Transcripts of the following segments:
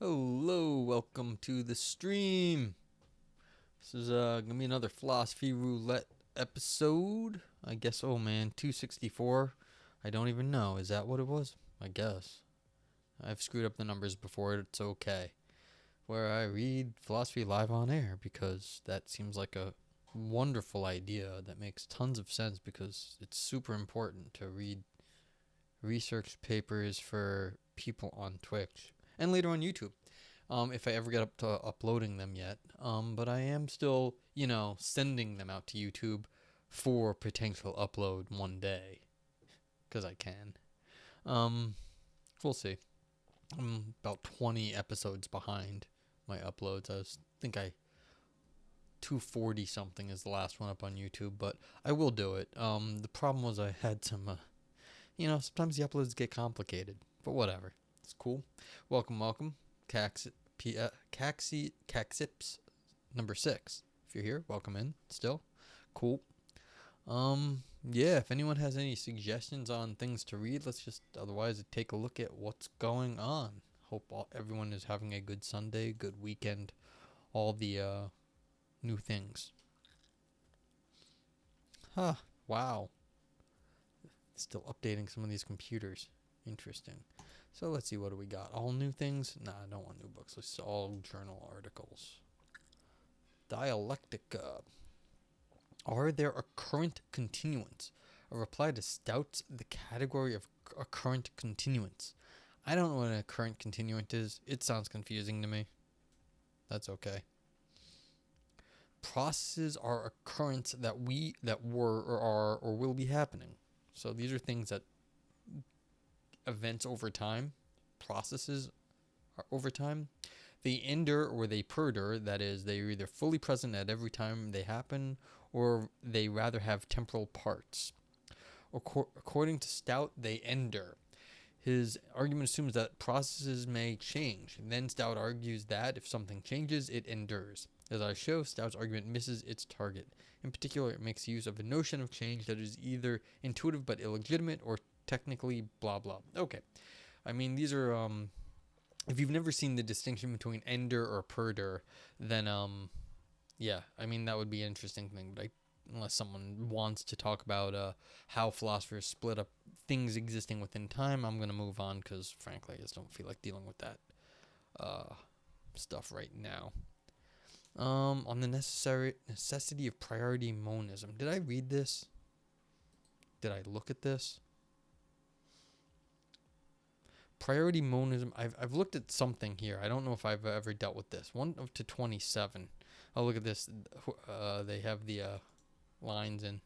Hello, welcome to the stream. This is gonna be another philosophy roulette episode. I guess. Oh man, 264. I don't even know. Is that what it was? I guess. I've screwed up the numbers before. It's okay. Where I read philosophy live on air because that seems like a wonderful idea that makes tons of sense because it's super important to read research papers for people on Twitch and later on YouTube. If I ever get up to uploading them yet. But I am still, sending them out to YouTube for potential upload one day. Because I can. We'll see. I'm about 20 episodes behind my uploads. I think 240 something is the last one up on YouTube, but I will do it. The problem was I had some, sometimes the uploads get complicated, but whatever. It's cool. Welcome. Caxips number 6. If you're here, welcome in still. Cool. Yeah, if anyone has any suggestions on things to read, let's just otherwise take a look at what's going on. Hope everyone is having a good Sunday, good weekend, all the new things. Wow. Still updating some of these computers. Interesting. So let's see, what do we got? All new things? Nah, I don't want new books. It's all journal articles. Dialectica. Are there occurrent continuants? A reply to Stout's the category of occurrent continuants. I don't know what an occurrent continuant is. It sounds confusing to me. That's okay. Processes are occurrents that were or are or will be happening. So these are things that events over time, processes are over time. They endure or they perdure, that is, they are either fully present at every time they happen or they rather have temporal parts. According to Stout, they endure. His argument assumes that processes may change. Then Stout argues that if something changes, it endures. As I show, Stout's argument misses its target. In particular, it makes use of a notion of change that is either intuitive but illegitimate or technically blah blah. Okay. I mean, these are if you've never seen the distinction between endure or perdure, then yeah, I mean that would be an interesting thing, but unless someone wants to talk about how philosophers split up things existing within time, I'm going to move on cuz frankly I just don't feel like dealing with that stuff right now. On the necessity of priority monism. Did I read this? Did I look at this? Priority monism. I've looked at something here. I don't know if I've ever dealt with this. 1 to 27. Oh, look at this. They have the lines in.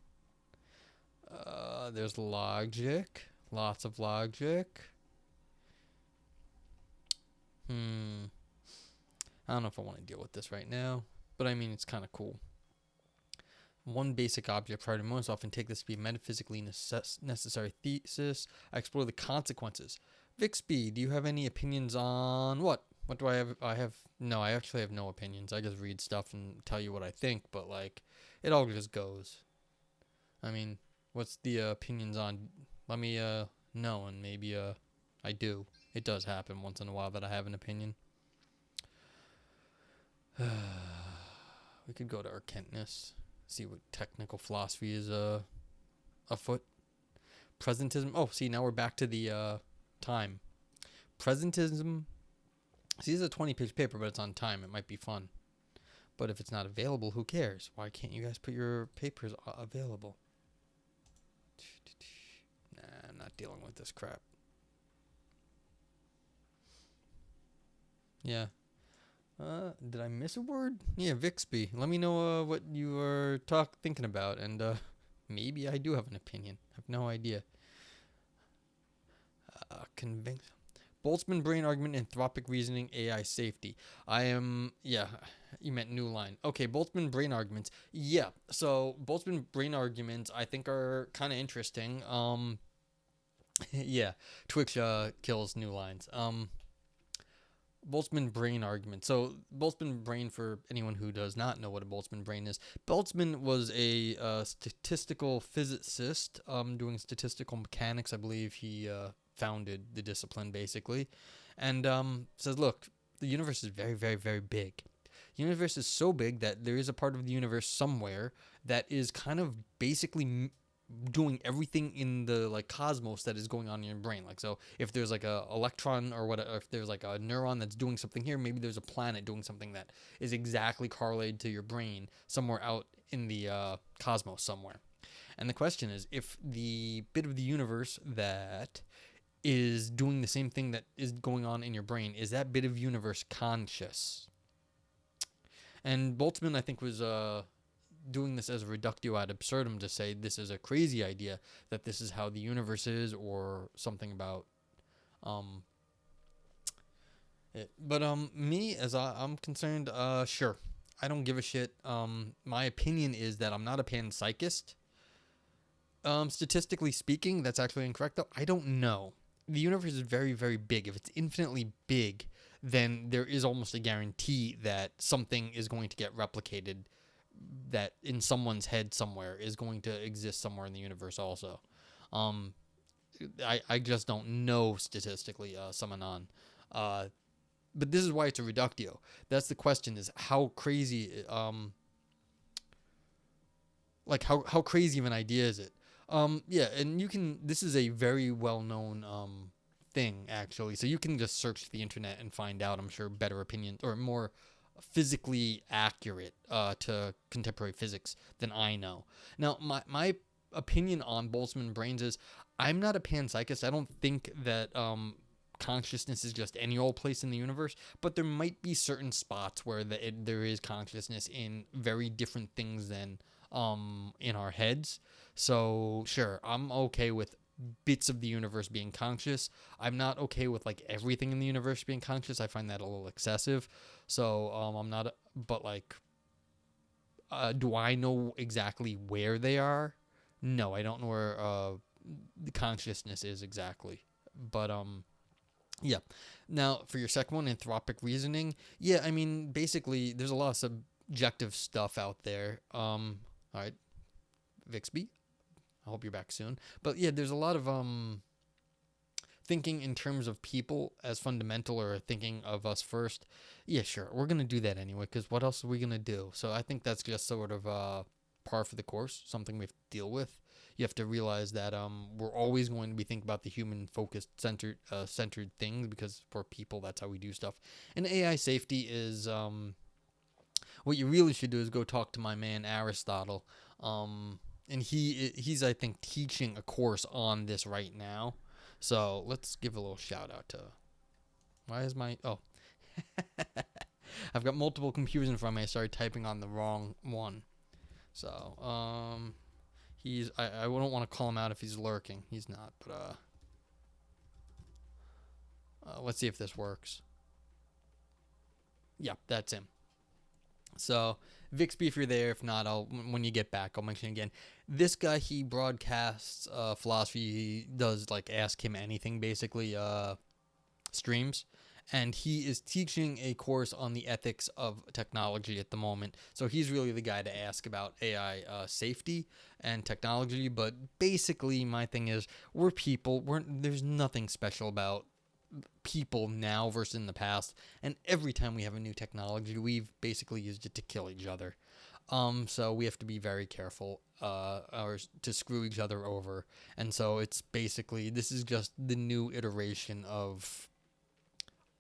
There's logic. Lots of logic. I don't know if I want to deal with this right now, but I mean it's kind of cool. One basic object, priority monism, often take this to be a metaphysically necessary thesis. I explore the consequences. Vixby, do you have any opinions on what? What do I have? No, I actually have no opinions. I just read stuff and tell you what I think, but like, it all just goes. I mean, what's the opinions on? Let me know, and maybe I do. It does happen once in a while that I have an opinion. We could go to Arkentis, see what technical philosophy is afoot. Presentism. Oh, see, now we're back to the time. Presentism. See, this is a 20-page paper, but it's on time. It might be fun. But if it's not available, who cares? Why can't you guys put your papers available? Nah, I'm not dealing with this crap. Yeah. Did I miss a word? Yeah, Vixby. Let me know what you are thinking about, and maybe I do have an opinion. I have no idea. Boltzmann brain argument, anthropic reasoning, AI safety. You meant new line. Okay, Boltzmann brain arguments. Yeah, so Boltzmann brain arguments I think are kind of interesting. Yeah, Twitch kills new lines. Boltzmann brain argument. So Boltzmann brain, for anyone who does not know what a Boltzmann brain is, Boltzmann was a statistical physicist doing statistical mechanics. I believe he founded the discipline basically, and says, look, the universe is very, very, very big. The universe is so big that there is a part of the universe somewhere that is kind of basically doing everything in the like cosmos that is going on in your brain. Like, so if there's like a electron or what, if there's like a neuron that's doing something here, maybe there's a planet doing something that is exactly correlated to your brain somewhere out in the cosmos somewhere. And the question is, if the bit of the universe that is doing the same thing that is going on in your brain, is that bit of universe conscious? And Boltzmann, I think, was doing this as a reductio ad absurdum to say this is a crazy idea, that this is how the universe is, or something about it. But me, as I'm concerned, sure, I don't give a shit. My opinion is that I'm not a panpsychist. Statistically speaking, that's actually incorrect, though. I don't know. The universe is very, very big. If it's infinitely big, then there is almost a guarantee that something is going to get replicated that in someone's head somewhere is going to exist somewhere in the universe also. I just don't know statistically, Samanon. But this is why it's a reductio. That's the question, is how crazy, like how crazy of an idea is it? Yeah, and you can, this is a very well-known thing, actually. So you can just search the internet and find out, I'm sure, better opinions or more physically accurate to contemporary physics than I know. Now, my opinion on Boltzmann brains is I'm not a panpsychist. I don't think that consciousness is just any old place in the universe, but there might be certain spots where there is consciousness in very different things than in our heads. So sure, I'm okay with bits of the universe being conscious. I'm not okay with like everything in the universe being conscious. I find that a little excessive. So I'm not, but like, do I know exactly where they are? No, I don't know where the consciousness is exactly. But yeah. Now for your second one, anthropic reasoning. Yeah, I mean, basically, there's a lot of subjective stuff out there. All right, Vixby, I hope you're back soon. But yeah, there's a lot of thinking in terms of people as fundamental, or thinking of us first. Yeah, sure, we're gonna do that anyway, because what else are we gonna do? So I think that's just sort of par for the course, something we have to deal with. You have to realize that we're always going to be thinking about the human focused centered things, because for people that's how we do stuff. And AI safety is what you really should do is go talk to my man Aristotle. And he's I think teaching a course on this right now. So let's give a little shout out to, why is my, oh, I've got multiple computers in front of me. I started typing on the wrong one. So, I don't want to call him out if he's lurking. He's not, but, let's see if this works. Yeah, that's him. So, Vixby, if you're there. If not, when you get back, I'll mention it again. This guy, he broadcasts philosophy. He does like Ask Him Anything, basically, streams. And he is teaching a course on the ethics of technology at the moment. So he's really the guy to ask about AI safety and technology. But basically, my thing is, we're people. There's nothing special about people now versus in the past, and every time we have a new technology, we've basically used it to kill each other. So we have to be very careful or to screw each other over. And so it's basically, this is just the new iteration of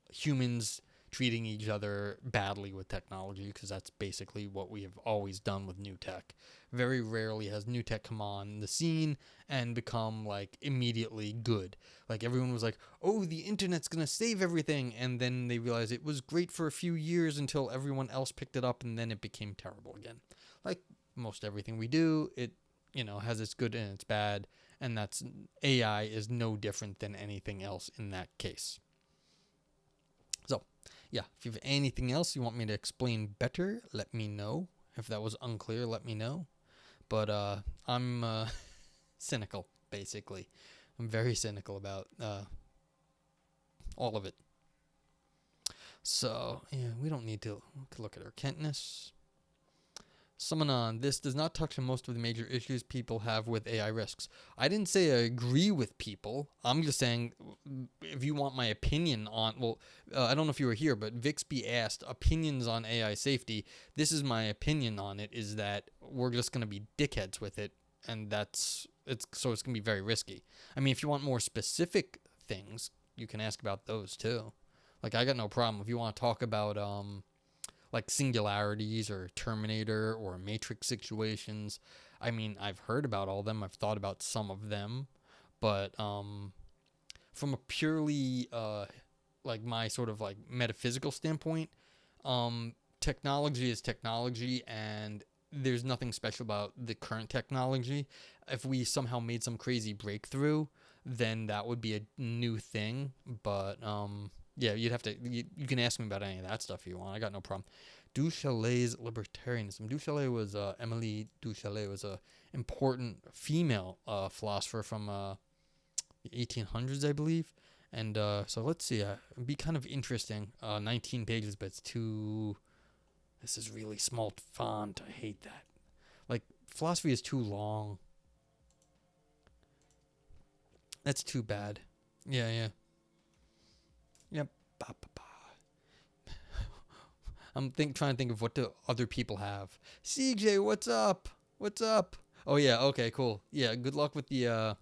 humans treating each other badly with technology, because that's basically what we have always done with new tech. Very rarely has new tech come on the scene and become like immediately good. Like everyone was like, oh, the internet's gonna save everything, and then they realized it was great for a few years until everyone else picked it up, and then it became terrible again. Like most everything we do, it has its good and its bad, and that's, AI is no different than anything else in that case. So yeah, if you have anything else you want me to explain better, let me know. If that was unclear, let me know. But I'm cynical, basically. I'm very cynical about all of it. So yeah, we don't need to look at our Kentness. Someone on this does not touch on most of the major issues people have with AI risks. I didn't say I agree with people. I'm just saying, if you want my opinion on, I don't know if you were here, but Vixby asked opinions on AI safety. This is my opinion on it: is that we're just gonna be dickheads with it, and it's gonna be very risky. I mean, if you want more specific things, you can ask about those too. Like, I got no problem if you want to talk about like singularities or Terminator or Matrix situations. I mean, I've heard about all of them. I've thought about some of them, but from a purely like my sort of like metaphysical standpoint, technology is technology, and there's nothing special about the current technology. If we somehow made some crazy breakthrough, then that would be a new thing. But yeah, you'd have to. You can ask me about any of that stuff if you want. I got no problem. Du Chaillet's libertarianism. Du Chaillet was Emily Du Chaillet was a important female philosopher from the 1800s, I believe. And so let's see. It'd be kind of interesting. 19 pages, but it's too. This is really small font. I hate that. Like, philosophy is too long. That's too bad. Yeah. Yep. I'm trying to think of what do other people have. CJ, what's up? What's up? Oh yeah, okay, cool. Yeah, good luck with the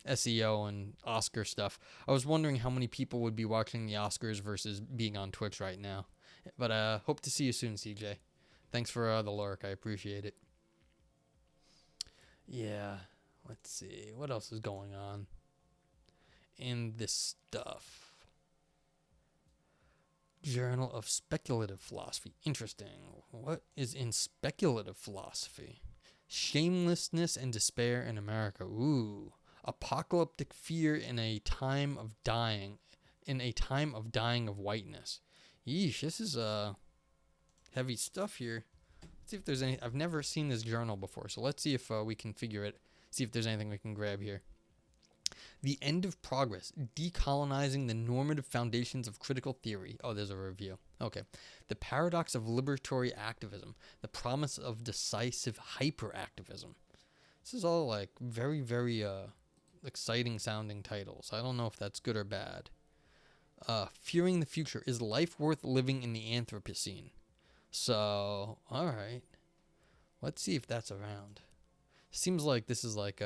SEO and Oscar stuff. I was wondering how many people would be watching the Oscars versus being on Twitch right now. But hope to see you soon, CJ. Thanks for the lurk. I appreciate it. Yeah, let's see. What else is going on in this stuff? Journal of Speculative Philosophy. Interesting. What is in speculative philosophy? Shamelessness and despair in America. Ooh. Apocalyptic fear in a time of dying. In a time of dying of whiteness. Yeesh, this is heavy stuff here. Let's see if there's any. I've never seen this journal before, so let's see if we can figure it. See if there's anything we can grab here. The End of Progress, Decolonizing the Normative Foundations of Critical Theory. Oh, there's a review. Okay. The Paradox of Liberatory Activism, The Promise of Decisive Hyperactivism. This is all like very, very exciting sounding titles. I don't know if that's good or bad. Fearing the Future, Is Life Worth Living in the Anthropocene? So, alright. Let's see if that's around. Seems like this is like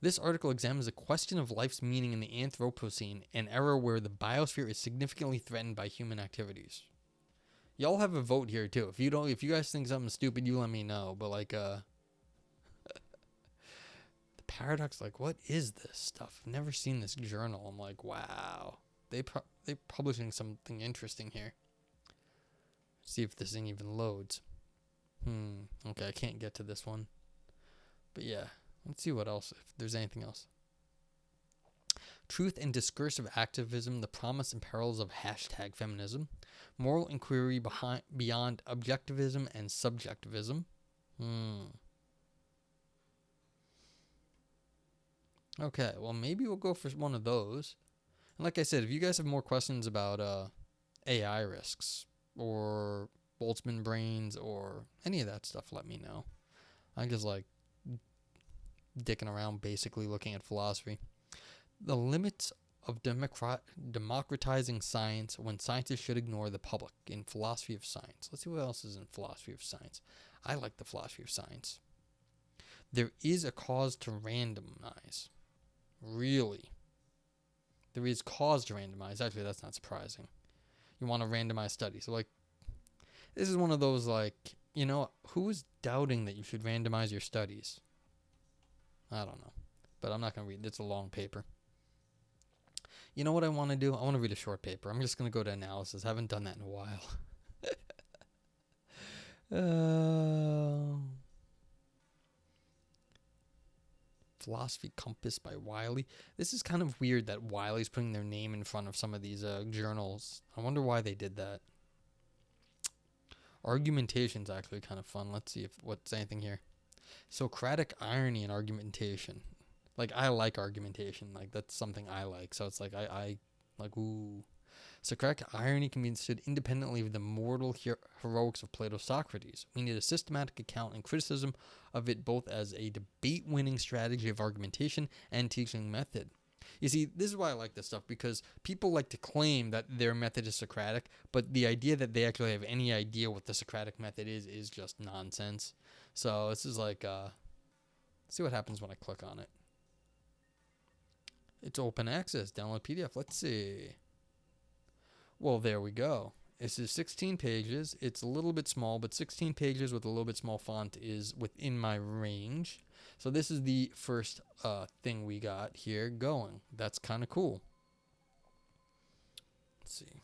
this article examines the question of life's meaning in the Anthropocene, an era where the biosphere is significantly threatened by human activities. Y'all have a vote here too. If you guys think something stupid, you let me know. But like the paradox, like, what is this stuff? I've never seen this journal. I'm like, wow. They're publishing something interesting here. Let's see if this thing even loads. Okay, I can't get to this one. But yeah. Let's see what else, if there's anything else. Truth and Discursive Activism, The Promise and Perils of #Feminism. Moral Inquiry Beyond Objectivism and Subjectivism. Okay, well, maybe we'll go for one of those. And like I said, if you guys have more questions about AI risks or Boltzmann brains or any of that stuff, let me know. I just like dicking around, basically looking at philosophy. The Limits of Democratizing Science When Scientists Should Ignore the Public in Philosophy of Science. Let's see what else is in Philosophy of Science. I like the Philosophy of Science. There is a cause to randomize. Really? There is cause to randomize. Actually, that's not surprising. You want to randomize studies. So, like, this is one of those, like, you know, who is doubting that you should randomize your studies? I don't know. But I'm not going to read it. It's a long paper. You know what I want to do? I want to read a short paper. I'm just going to go to analysis. I haven't done that in a while. Philosophy Compass by Wiley. This is kind of weird that Wiley's putting their name in front of some of these journals. I wonder why they did that. Argumentation's actually kind of fun. Let's see if what's anything here. Socratic Irony and Argumentation. Like, I like argumentation. Like, that's something I like. So it's like, I like, ooh. Socratic irony can be understood independently of the mortal heroics of Plato's Socrates. We need a systematic account and criticism of it both as a debate-winning strategy of argumentation and teaching method. You see, this is why I like this stuff, because people like to claim that their method is Socratic, but the idea that they actually have any idea what the Socratic method is just nonsense. So this is like, see what happens when I click on it. It's open access, download PDF. Let's see. Well, there we go. This is 16 pages. It's a little bit small, but 16 pages with a little bit small font is within my range. So this is the first thing we got here going. That's kind of cool. Let's see.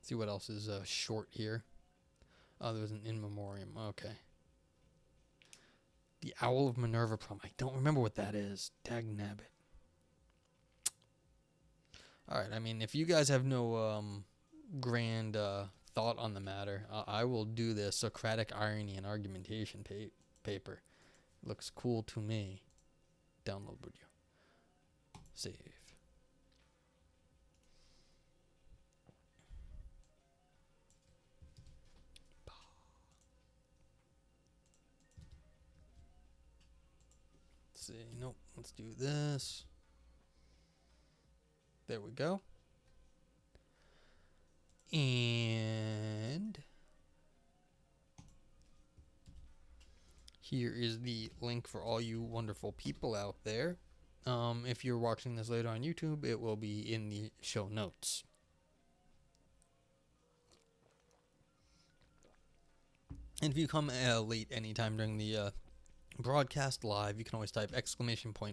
See what else is short here. Oh, there was an in memoriam. Okay. The Owl of Minerva problem. I don't remember what that is. Dagnabbit. All right. I mean, if you guys have no grand thought on the matter, I will do the Socratic Irony and Argumentation paper. Looks cool to me. Download video. Save. Let's see. Nope. Let's do this. There we go. And here is the link for all you wonderful people out there. If you're watching this later on YouTube, it will be in the show notes. And if you come late anytime during the broadcast live, you can always type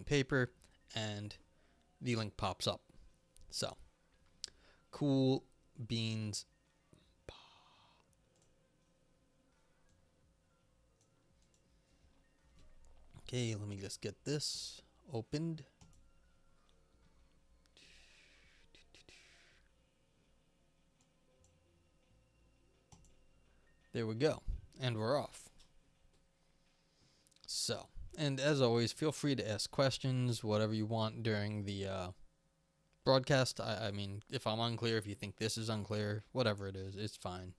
!paper and the link pops up. So, cool beans. Okay, let me just get this opened. There we go. And we're off. So, and as always, feel free to ask questions, whatever you want during the broadcast. I mean, if I'm unclear, if you think this is unclear, whatever it is, it's fine.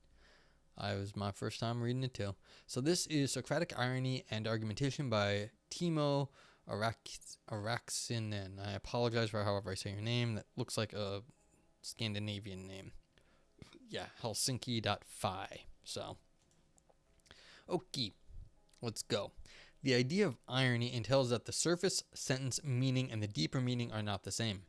It was my first time reading it too. So this is Socratic Irony and Argumentation by Timo Airaksinen. I apologize for however I say your name. That looks like a Scandinavian name. Yeah, Helsinki.fi. So, okay, let's go. The idea of irony entails that the surface sentence meaning and the deeper meaning are not the same.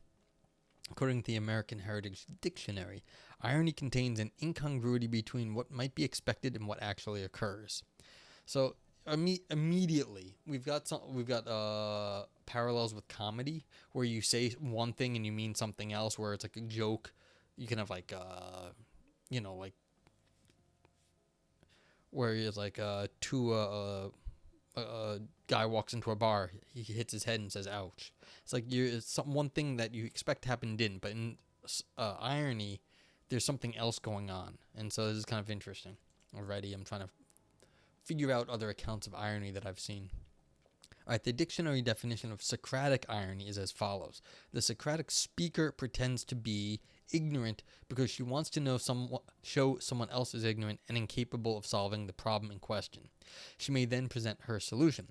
According to the American Heritage Dictionary, irony contains an incongruity between what might be expected and what actually occurs. So immediately we've got parallels with comedy, where you say one thing and you mean something else, where it's like a joke. You can have like like where it's like a guy walks into a bar, he hits his head and says ouch. It's like it's one thing that you expect to happen didn't, but in irony there's something else going on. And so this is kind of interesting. Already I'm trying to figure out other accounts of irony that I've seen. Alright, the dictionary definition of Socratic irony is as follows. The Socratic speaker pretends to be ignorant because she wants to show someone else is ignorant and incapable of solving the problem in question. She may then present her solution.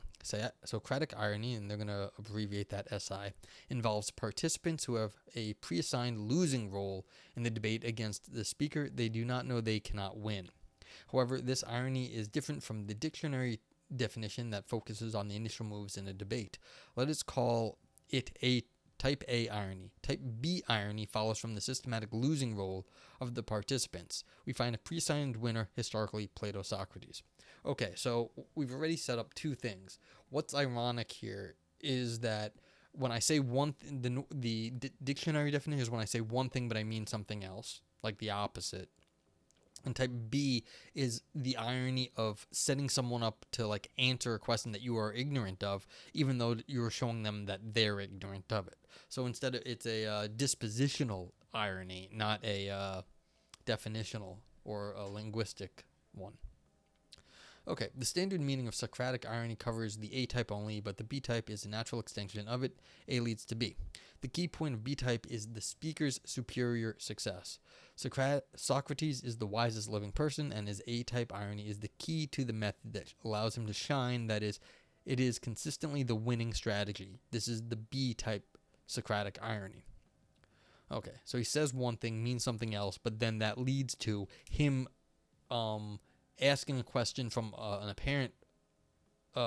Socratic irony, and they're going to abbreviate that SI, involves participants who have a pre-assigned losing role in the debate against the speaker they do not know they cannot win. However, this irony is different from the dictionary definition that focuses on the initial moves in a debate. Let us call it a Type A irony. Type B irony follows from the systematic losing role of the participants. We find a pre-assigned winner, historically Plato Socrates. Okay, so we've already set up two things. What's ironic here is that when I say the dictionary definition is when I say one thing but I mean something else, like the opposite. And type B is the irony of setting someone up to like answer a question that you are ignorant of, even though you're showing them that they're ignorant of it. So instead, it's a dispositional irony, not a definitional or a linguistic one. Okay, the standard meaning of Socratic irony covers the A type only, but the B type is a natural extension of it. A leads to B. The key point of B type is the speaker's superior success. Socrates is the wisest living person, and his A type irony is the key to the method that allows him to shine. That is, it is consistently the winning strategy. This is the B type Socratic irony. Okay, so he says one thing, means something else, but then that leads to him asking a question from an apparent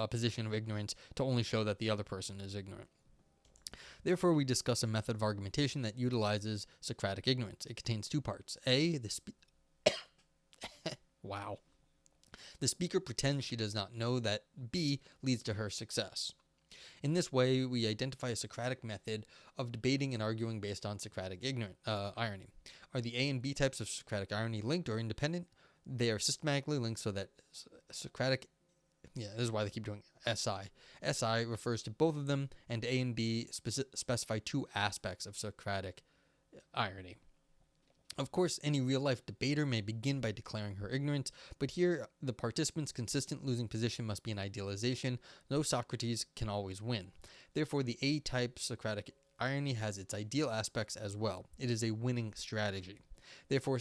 position of ignorance to only show that the other person is ignorant. Therefore, we discuss a method of argumentation that utilizes Socratic ignorance. It contains two parts. A, wow. The speaker pretends she does not know that. B leads to her success. In this way, we identify a Socratic method of debating and arguing based on Socratic irony. Are the A and B types of Socratic irony linked or independent? They are systematically linked so that Socratic, this is why they keep doing SI. SI refers to both of them, and A and B specify two aspects of Socratic irony. Of course, any real-life debater may begin by declaring her ignorance, but here the participant's consistent losing position must be an idealization. No Socrates can always win. Therefore, the A-type Socratic irony has its ideal aspects as well. It is a winning strategy. Therefore,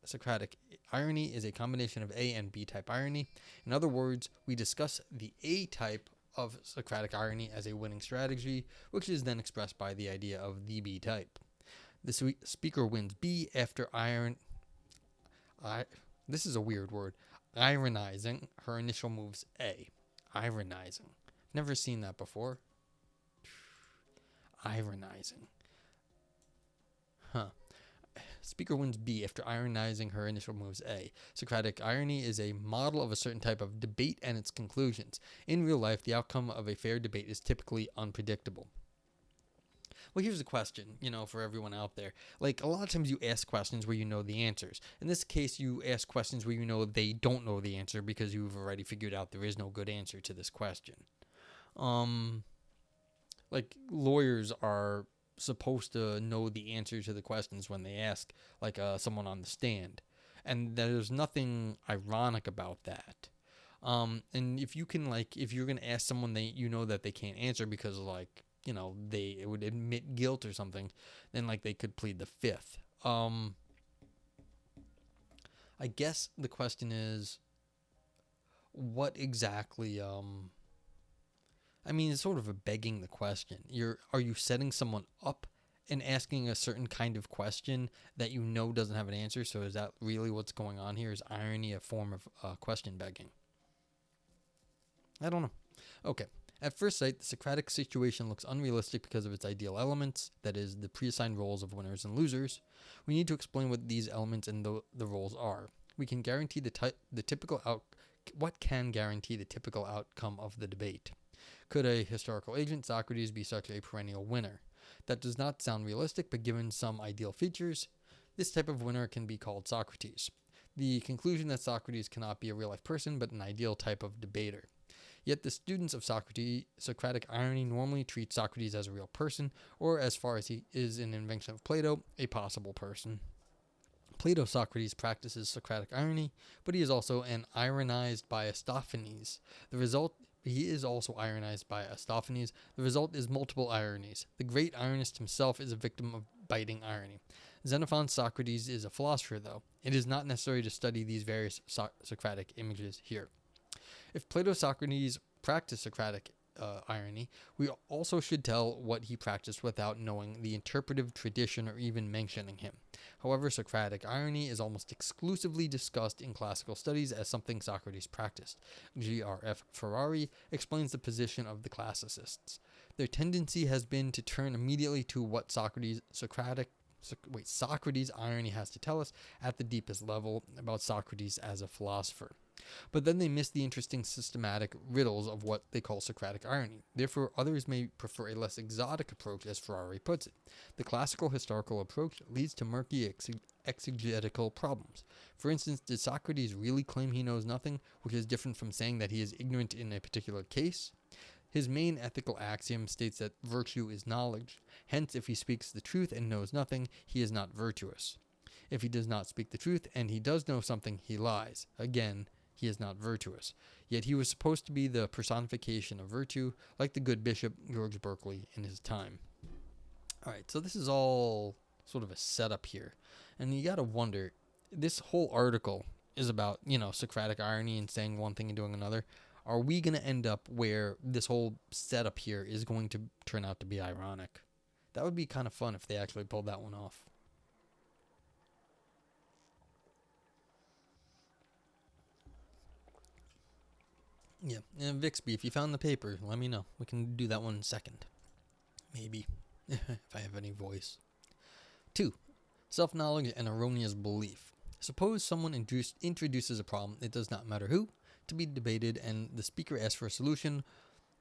Socratic irony is a combination of A and B-type irony. In other words, we discuss the A-type of Socratic irony as a winning strategy, which is then expressed by the idea of the B-type. The speaker wins B after this is a weird word. Ironizing her initial moves A. Ironizing. Never seen that before. Ironizing. Speaker wins B after ironizing her initial moves A. Socratic irony is a model of a certain type of debate and its conclusions. In real life, the outcome of a fair debate is typically unpredictable. Well, here's a question, for everyone out there. Like, a lot of times you ask questions where you know the answers. In this case, you ask questions where you know they don't know the answer because you've already figured out there is no good answer to this question. Like, lawyers are supposed to know the answer to the questions when they ask, like, someone on the stand. And there's nothing ironic about that. And if you're going to ask someone that they can't answer because, they would admit guilt or something, then they could plead the fifth. I guess the question is, what exactly, it's sort of a begging the question. Are you setting someone up and asking a certain kind of question that doesn't have an answer? So is that really what's going on here? Is irony a form of question begging? I don't know. Okay. At first sight, the Socratic situation looks unrealistic because of its ideal elements, that is, the pre-assigned roles of winners and losers. We need to explain what these elements and the roles are. We can guarantee what can guarantee the typical outcome of the debate? Could a historical agent, Socrates, be such a perennial winner? That does not sound realistic, but given some ideal features, this type of winner can be called Socrates. The conclusion that Socrates cannot be a real-life person, but an ideal type of debater. Yet the students of Socratic irony normally treat Socrates as a real person, or as far as he is an invention of Plato, a possible person. Plato Socrates practices Socratic irony, but he is also ironized by Aristophanes. He is also ironized by Aristophanes. The result is multiple ironies. The great ironist himself is a victim of biting irony. Xenophon's Socrates is a philosopher, though. It is not necessary to study these various Socratic images here. If Plato Socrates practiced Socratic irony, we also should tell what he practiced without knowing the interpretive tradition or even mentioning him. However, Socratic irony is almost exclusively discussed in classical studies as something Socrates practiced. G.R.F. Ferrari explains the position of the classicists. Their tendency has been to turn immediately to what Socrates irony has to tell us at the deepest level about Socrates as a philosopher. But then they miss the interesting systematic riddles of what they call Socratic irony. Therefore, others may prefer a less exotic approach, as Ferrari puts it. The classical historical approach leads to murky exegetical problems. For instance, did Socrates really claim he knows nothing, which is different from saying that he is ignorant in a particular case? His main ethical axiom states that virtue is knowledge. Hence, if he speaks the truth and knows nothing, he is not virtuous. If he does not speak the truth and he does know something, he lies. Again, He is not virtuous. Yet he was supposed to be the personification of virtue, like the good Bishop George Berkeley in his time. Alright, so this is all sort of a setup here. And you gotta wonder, this whole article is about, Socratic irony and saying one thing and doing another. Are we going to end up where this whole setup here is going to turn out to be ironic? That would be kind of fun if they actually pulled that one off. Yeah, and Vixby, if you found the paper, let me know. We can do that one second. Maybe. If I have any voice. 2. Self-knowledge and erroneous belief. Suppose someone introduces a problem, it does not matter who, to be debated, and the speaker asks for a solution.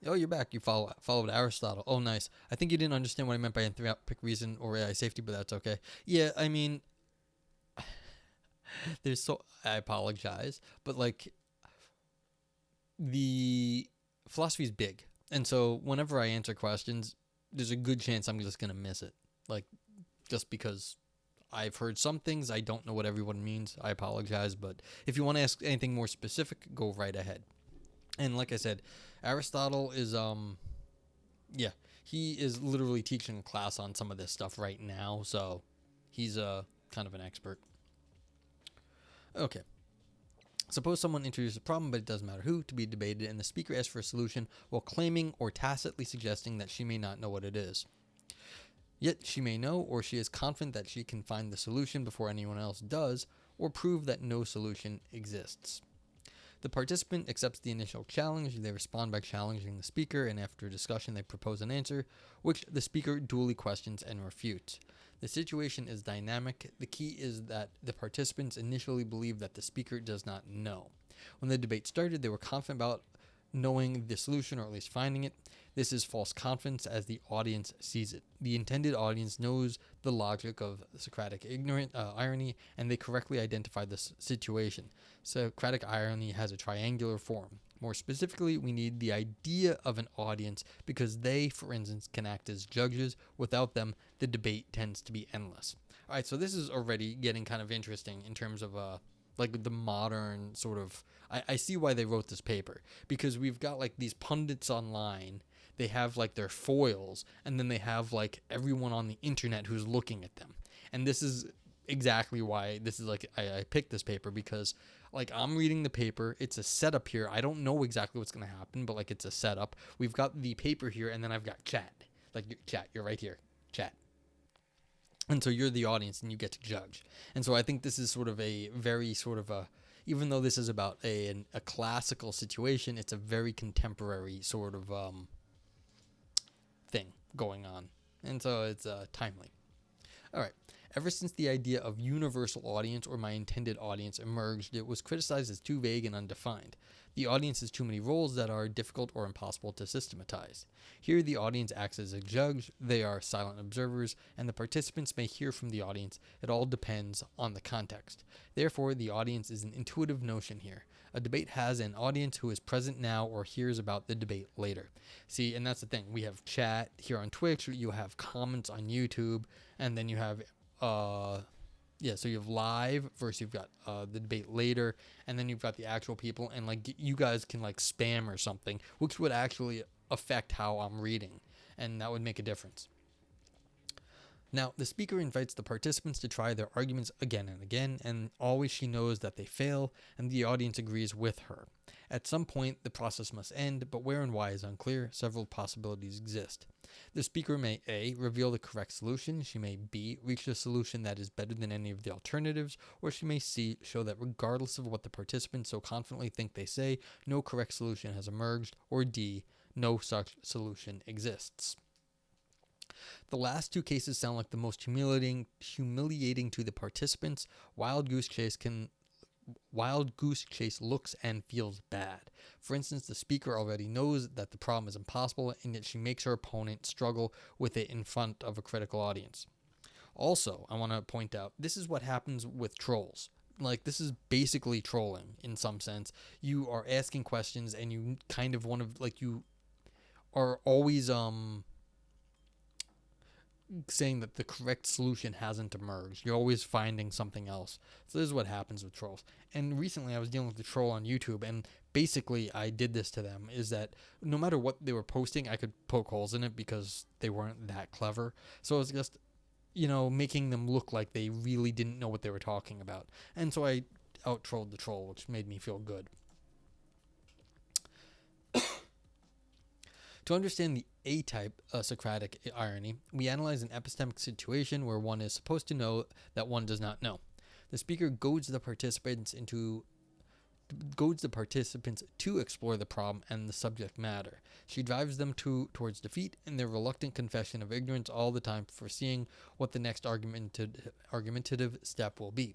Oh, you're back. You followed Aristotle. Oh, nice. I think you didn't understand what I meant by anthropic reason or AI safety, but that's okay. Yeah, I mean, I apologize, but the philosophy is big, and so whenever I answer questions, there's a good chance I'm just gonna miss it. Just because I've heard some things, I don't know what everyone means. I apologize, but if you want to ask anything more specific, go right ahead. And like I said, Aristotle is, he is literally teaching a class on some of this stuff right now, so he's kind of an expert. Okay. Suppose someone introduces a problem, but it doesn't matter who, to be debated, and the speaker asks for a solution while claiming or tacitly suggesting that she may not know what it is. Yet she may know, or she is confident that she can find the solution before anyone else does, or prove that no solution exists. The participant accepts the initial challenge. They respond by challenging the speaker, and after discussion they propose an answer, which the speaker duly questions and refutes. The situation is dynamic. The key is that the participants initially believe that the speaker does not know. When the debate started, they were confident about knowing the solution, or at least finding it. This is false confidence as the audience sees it. The intended audience knows the logic of Socratic irony, and they correctly identify the situation. Socratic irony has a triangular form. More specifically, we need the idea of an audience because they, for instance, can act as judges. Without them, the debate tends to be endless. All right, so this is already getting kind of interesting in terms of the modern sort of... I see why they wrote this paper, because we've got these pundits online. They have their foils, and then they have everyone on the internet who's looking at them. And this is exactly why this is I picked this paper, because I'm reading the paper. It's a setup here. I don't know exactly what's going to happen, but it's a setup. We've got the paper here, and then I've got chat. Chat, you're right here. Chat. And so you're the audience, and you get to judge. And so I think this is sort of a very sort of a... Even though this is about a classical situation, it's a very contemporary sort of thing going on. And so it's timely. All right. Ever since the idea of universal audience or my intended audience emerged, it was criticized as too vague and undefined. The audience has too many roles that are difficult or impossible to systematize. Here, the audience acts as a judge, they are silent observers, and the participants may hear from the audience. It all depends on the context. Therefore, the audience is an intuitive notion here. A debate has an audience who is present now or hears about the debate later. See, and that's the thing. We have chat here on Twitch, you have comments on YouTube, and then you have... so you have live versus you've got the debate later, and then you've got the actual people, and you guys can spam or something, which would actually affect how I'm reading, and that would make a difference. Now, the speaker invites the participants to try their arguments again and again, and always she knows that they fail, and the audience agrees with her. At some point, the process must end, but where and why is unclear. Several possibilities exist. The speaker may A. reveal the correct solution, she may B. reach a solution that is better than any of the alternatives, or she may C. show that regardless of what the participants so confidently think they say, no correct solution has emerged, or D. no such solution exists. The last two cases sound like the most humiliating to the participants. Wild goose chase looks and feels bad. For instance, the speaker already knows that the problem is impossible, and yet she makes her opponent struggle with it in front of a critical audience. Also, I want to point out, this is what happens with trolls. This is basically trolling in some sense. You are asking questions, and you kind of want to, you are always, saying that the correct solution hasn't emerged. You're always finding something else. So this is what happens with trolls. And recently I was dealing with a troll on YouTube, and basically I did this to them, is that no matter what they were posting, I could poke holes in it because they weren't that clever. So it was just, making them look like they really didn't know what they were talking about. And so I out-trolled the troll, which made me feel good. To understand the A-type Socratic irony, we analyze an epistemic situation where one is supposed to know that one does not know. The speaker goads the participants to explore the problem and the subject matter. She drives them towards defeat in their reluctant confession of ignorance, all the time foreseeing what the next argumentative step will be.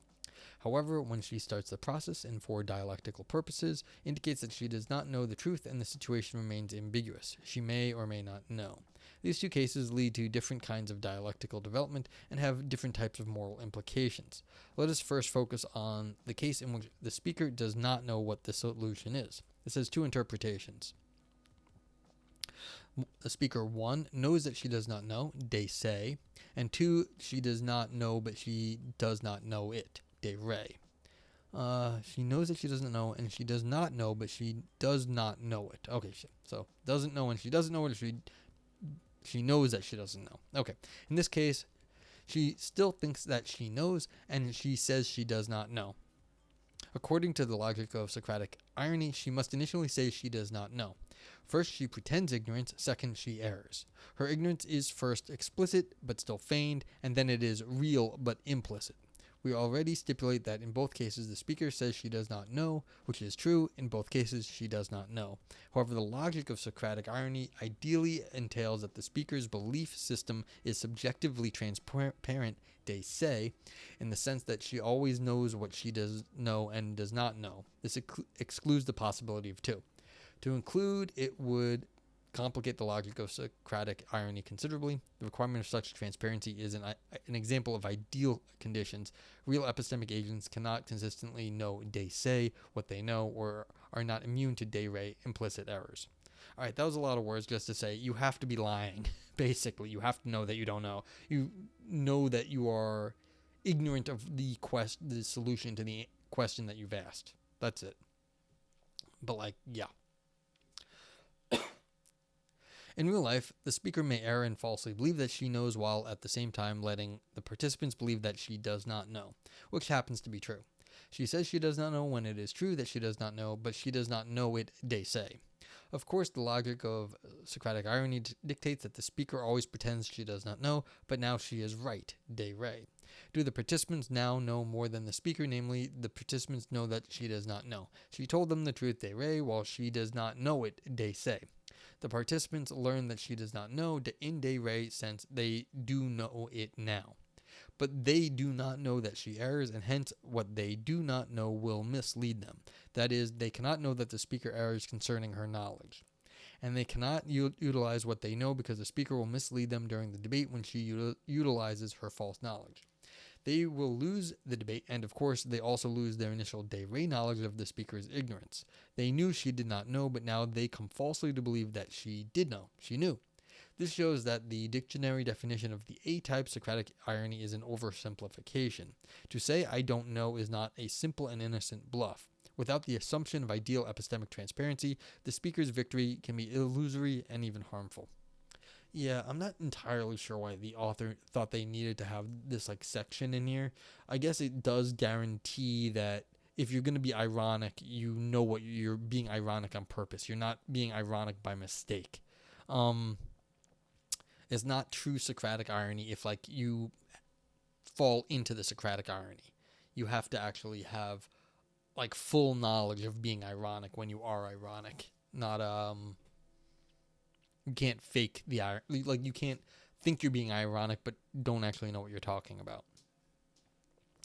However, when she starts the process and for dialectical purposes, indicates that she does not know the truth and the situation remains ambiguous. She may or may not know. These two cases lead to different kinds of dialectical development and have different types of moral implications. Let us first focus on the case in which the speaker does not know what the solution is. This has two interpretations. The speaker 1 knows that she does not know, de se, and 2, she does not know but she does not know it, de re. She knows that she doesn't know, and she does not know, but she does not know it. Okay, so doesn't know and she doesn't know it, she knows that she doesn't know. Okay, in this case, she still thinks that she knows, and she says she does not know. According to the logic of Socratic irony, she must initially say she does not know. First, she pretends ignorance. Second, she errs. Her ignorance is first explicit, but still feigned, and then it is real, but implicit. We already stipulate that in both cases the speaker says she does not know, which is true. In both cases, she does not know. However, the logic of Socratic irony ideally entails that the speaker's belief system is subjectively transparent, de se, in the sense that she always knows what she does know and does not know. This excludes the possibility of two. To include it would complicate the logic of Socratic irony considerably. The requirement of such transparency is an example of ideal conditions. Real epistemic agents cannot consistently know de se what they know, or are not immune to de re implicit errors. All right, that was a lot of words just to say you have to be lying. Basically, you have to know that you don't know. You know that you are ignorant of the solution to the question that you've asked. That's it. But yeah. In real life, the speaker may err and falsely believe that she knows while at the same time letting the participants believe that she does not know, which happens to be true. She says she does not know when it is true that she does not know, but she does not know it de se. Of course, the logic of Socratic irony dictates that the speaker always pretends she does not know, but now she is right, de re. Do the participants now know more than the speaker? Namely, the participants know that she does not know. She told them the truth de re, while she does not know it de se. The participants learn that she does not know in de re sense they do know it now. But they do not know that she errs, and hence what they do not know will mislead them. That is, they cannot know that the speaker errs concerning her knowledge. And they cannot utilize what they know because the speaker will mislead them during the debate when she utilizes her false knowledge. They will lose the debate, and of course they also lose their initial de re knowledge of the speaker's ignorance. They knew she did not know, but now they come falsely to believe that she did know. She knew. This shows that the dictionary definition of the A-type Socratic irony is an oversimplification. To say I don't know is not a simple and innocent bluff. Without the assumption of ideal epistemic transparency, the speaker's victory can be illusory and even harmful. Yeah, I'm not entirely sure why the author thought they needed to have this section in here. I guess it does guarantee that if you're going to be ironic, you know what you're being ironic on purpose. You're not being ironic by mistake. It's not true Socratic irony if you fall into the Socratic irony. You have to actually have full knowledge of being ironic when you are ironic. Not you can't fake the you can't think you're being ironic but don't actually know what you're talking about.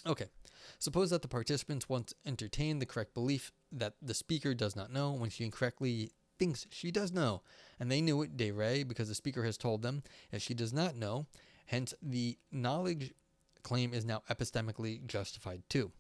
Okay. Suppose that the participants once entertained the correct belief that the speaker does not know when she incorrectly thinks she does know, and they knew it de re because the speaker has told them that she does not know. Hence, the knowledge claim is now epistemically justified too.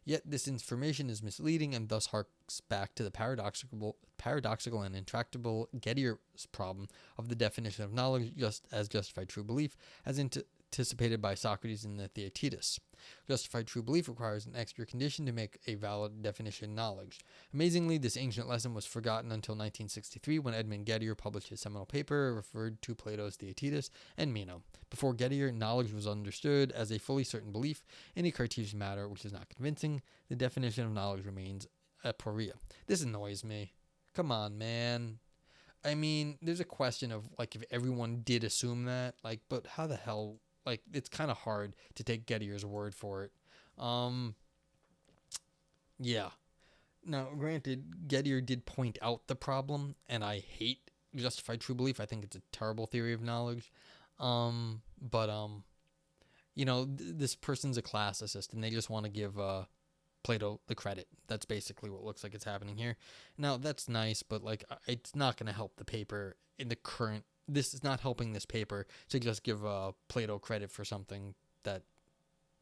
Yet this information is misleading and thus harks back to the paradoxical and intractable Getier's problem of the definition of knowledge just as justified true belief, as anticipated by Socrates in the Theaetetus. Justified true belief requires an extra condition to make a valid definition knowledge. Amazingly, this ancient lesson was forgotten until 1963 when Edmund Gettier published his seminal paper referred to Plato's Theaetetus and Meno. Before Gettier, knowledge was understood as a fully certain belief in a Cartesian matter which is not convincing. The definition of knowledge remains aporia. This annoys me. Come on, man. I mean, there's a question of, like, if everyone did assume that, like, but how the hell, like, it's kind of hard to take Gettier's word for it. Yeah. Now, granted, Gettier did point out the problem, and I hate justified true belief. I think it's a terrible theory of knowledge. This person's a classicist, and they just want to give Plato the credit. That's basically what looks like it's happening here. Now, that's nice, but, like, it's not going to help the paper in the current... This is not helping this paper to just give Plato credit for something that,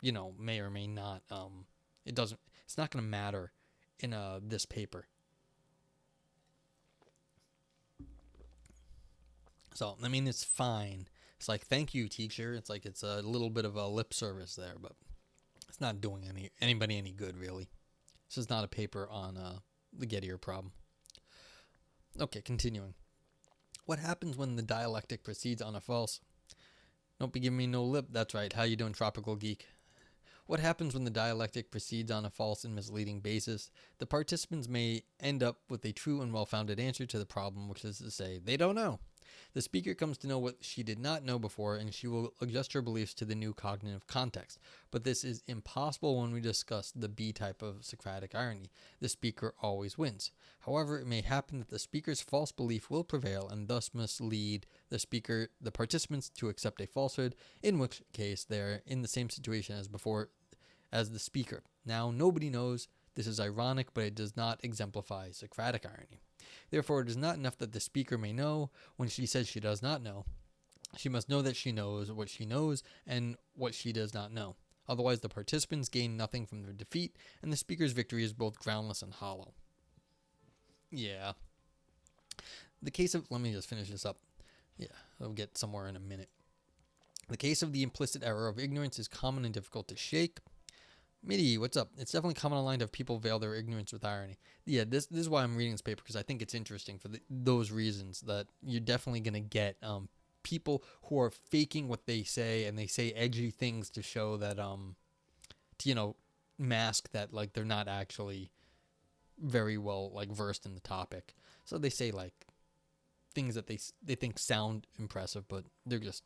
may or may not. It's not going to matter in this paper. So, I mean, it's fine. It's like, thank you, teacher. It's like it's a little bit of a lip service there, but it's not doing anybody any good, really. This is not a paper on the Gettier problem. Okay, continuing. What happens when the dialectic proceeds on a false... Don't be giving me no lip. That's right. How you doing, Tropical Geek? What happens when the dialectic proceeds on a false and misleading basis? The participants may end up with a true and well-founded answer to the problem, which is to say, they don't know. The speaker comes to know what she did not know before, and she will adjust her beliefs to the new cognitive context. But this is impossible when we discuss the B type of Socratic irony. The speaker always wins. However, it may happen that the speaker's false belief will prevail and thus mislead the participants to accept a falsehood, in which case they are in the same situation as before as the speaker. Now, nobody knows. This is ironic, but it does not exemplify Socratic irony. Therefore, it is not enough that the speaker may know when she says she does not know. She must know that she knows what she knows and what she does not know. Otherwise, the participants gain nothing from their defeat, and the speaker's victory is both groundless and hollow. Yeah. Let me just finish this up. Yeah, I'll get somewhere in a minute. The case of the implicit error of ignorance is common and difficult to shake. Midi, what's up? It's definitely common online to have people veil their ignorance with irony. Yeah, this is why I'm reading this paper, because I think it's interesting for those reasons, that you're definitely going to get people who are faking what they say, and they say edgy things to show that, mask that, like, they're not actually very well, like, versed in the topic. So they say, like, things that they think sound impressive, but they're just,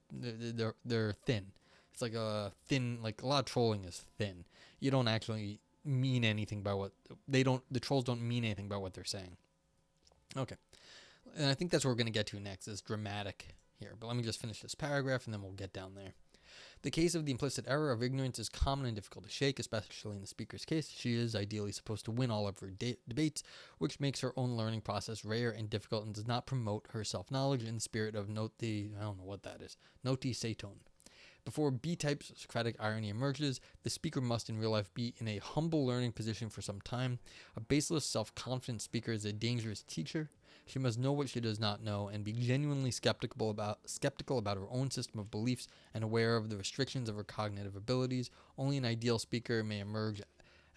they're thin. It's like a lot of trolling is thin. You don't actually mean anything by the trolls don't mean anything about what they're saying. Okay. And I think that's what we're going to get to next, is dramatic here. But let me just finish this paragraph and then we'll get down there. The case of the implicit error of ignorance is common and difficult to shake, especially in the speaker's case. She is ideally supposed to win all of her debates, which makes her own learning process rare and difficult and does not promote her self-knowledge in the spirit of noti seton. Before B-type Socratic irony emerges, the speaker must in real life be in a humble learning position for some time. A baseless, self-confident speaker is a dangerous teacher. She must know what she does not know and be genuinely skeptical about her own system of beliefs and aware of the restrictions of her cognitive abilities. Only an ideal speaker may emerge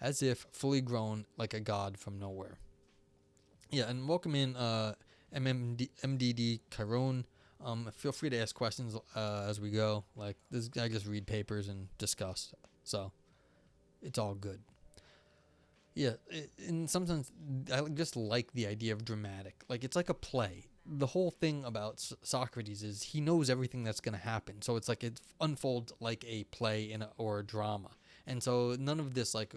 as if fully grown like a god from nowhere. Yeah, and welcome in MDD Chiron. Feel free to ask questions as we go. Like, this, I just read papers and discuss, so it's all good. Yeah, in some sense, I just like the idea of dramatic. Like, it's like a play. The whole thing about Socrates is he knows everything that's going to happen, so it's like it unfolds like a play or a drama. And so none of this, like,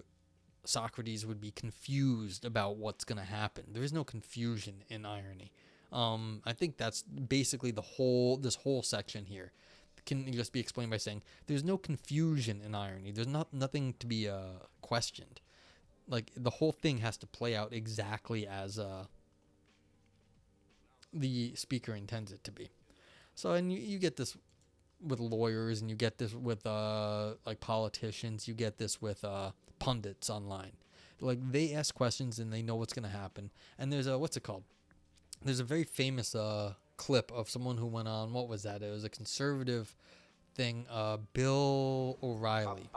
Socrates would be confused about what's going to happen. There is no confusion in irony. I think that's basically this whole section here can just be explained by saying there's no confusion in irony. There's nothing to be questioned. Like, the whole thing has to play out exactly as the speaker intends it to be. So, and you get this with lawyers, and you get this with like politicians. You get this with pundits online. Like, they ask questions and they know what's gonna happen. And there's a what's it called? There's a very famous clip of someone who went on. What was that? It was a conservative thing. Bill O'Reilly.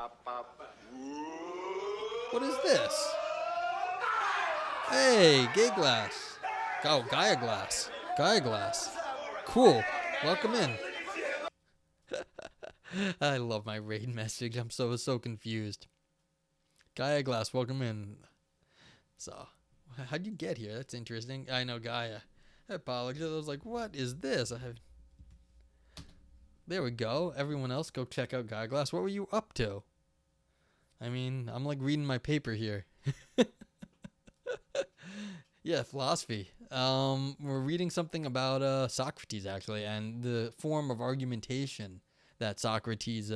What is this? Hey, gay glass. Oh, Gaia glass. Gaia glass. Cool. Welcome in. I love my raid message. I'm so confused. Gaia glass, welcome in. So, how'd you get here? That's interesting. I know Gaia. I apologize. I was like, what is this? There we go. Everyone else, go check out Gaia glass. What were you up to? I mean, I'm like reading my paper here. Yeah, philosophy. We're reading something about Socrates, actually, and the form of argumentation that Socrates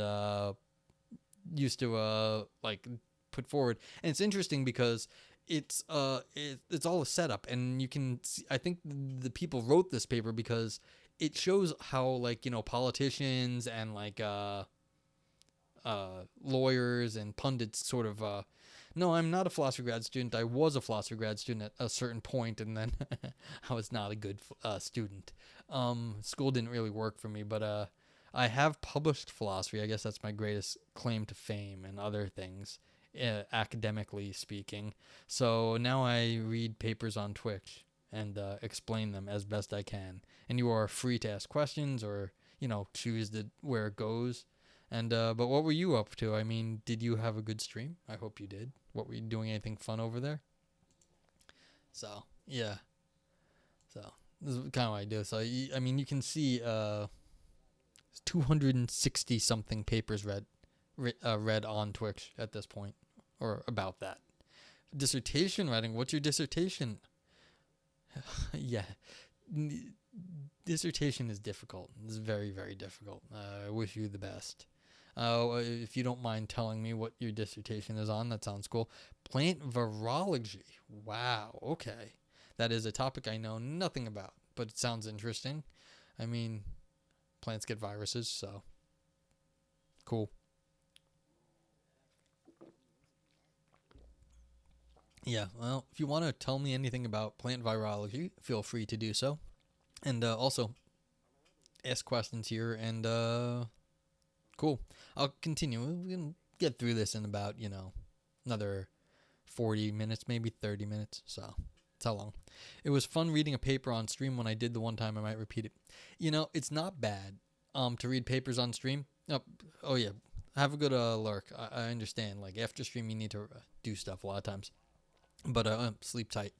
used to like put forward. And it's interesting because it's all a setup, and you can see, I think the people wrote this paper because it shows how, like, you know, politicians and like lawyers and pundits sort of no, I'm not a philosophy grad student. I was a philosophy grad student at a certain point, and then I was not a good student. School didn't really work for me, but I have published philosophy. I guess that's my greatest claim to fame and other things, academically speaking. So now I read papers on Twitch and explain them as best I can. And you are free to ask questions or, you know, choose where it goes. And but what were you up to? I mean, did you have a good stream? I hope you did. What were you doing? Anything fun over there? So yeah. So this is kind of what I do. So I mean, you can see 260 something papers read on Twitch at this point, or about that. Dissertation writing. What's your dissertation? Yeah. Dissertation is difficult. It's very, very difficult. I wish you the best. If you don't mind telling me what your dissertation is on, that sounds cool. Plant virology. Wow. Okay. That is a topic I know nothing about, but it sounds interesting. I mean, plants get viruses, so cool. Yeah, well, if you want to tell me anything about plant virology, feel free to do so. And also, ask questions here, and cool. I'll continue. We can get through this in about, you know, another 40 minutes, maybe 30 minutes. So that's how long. It was fun reading a paper on stream when I did the one time. I might repeat it. You know, it's not bad to read papers on stream. Oh yeah. Have a good lurk. I understand. Like, after stream, you need to do stuff a lot of times. But sleep tight.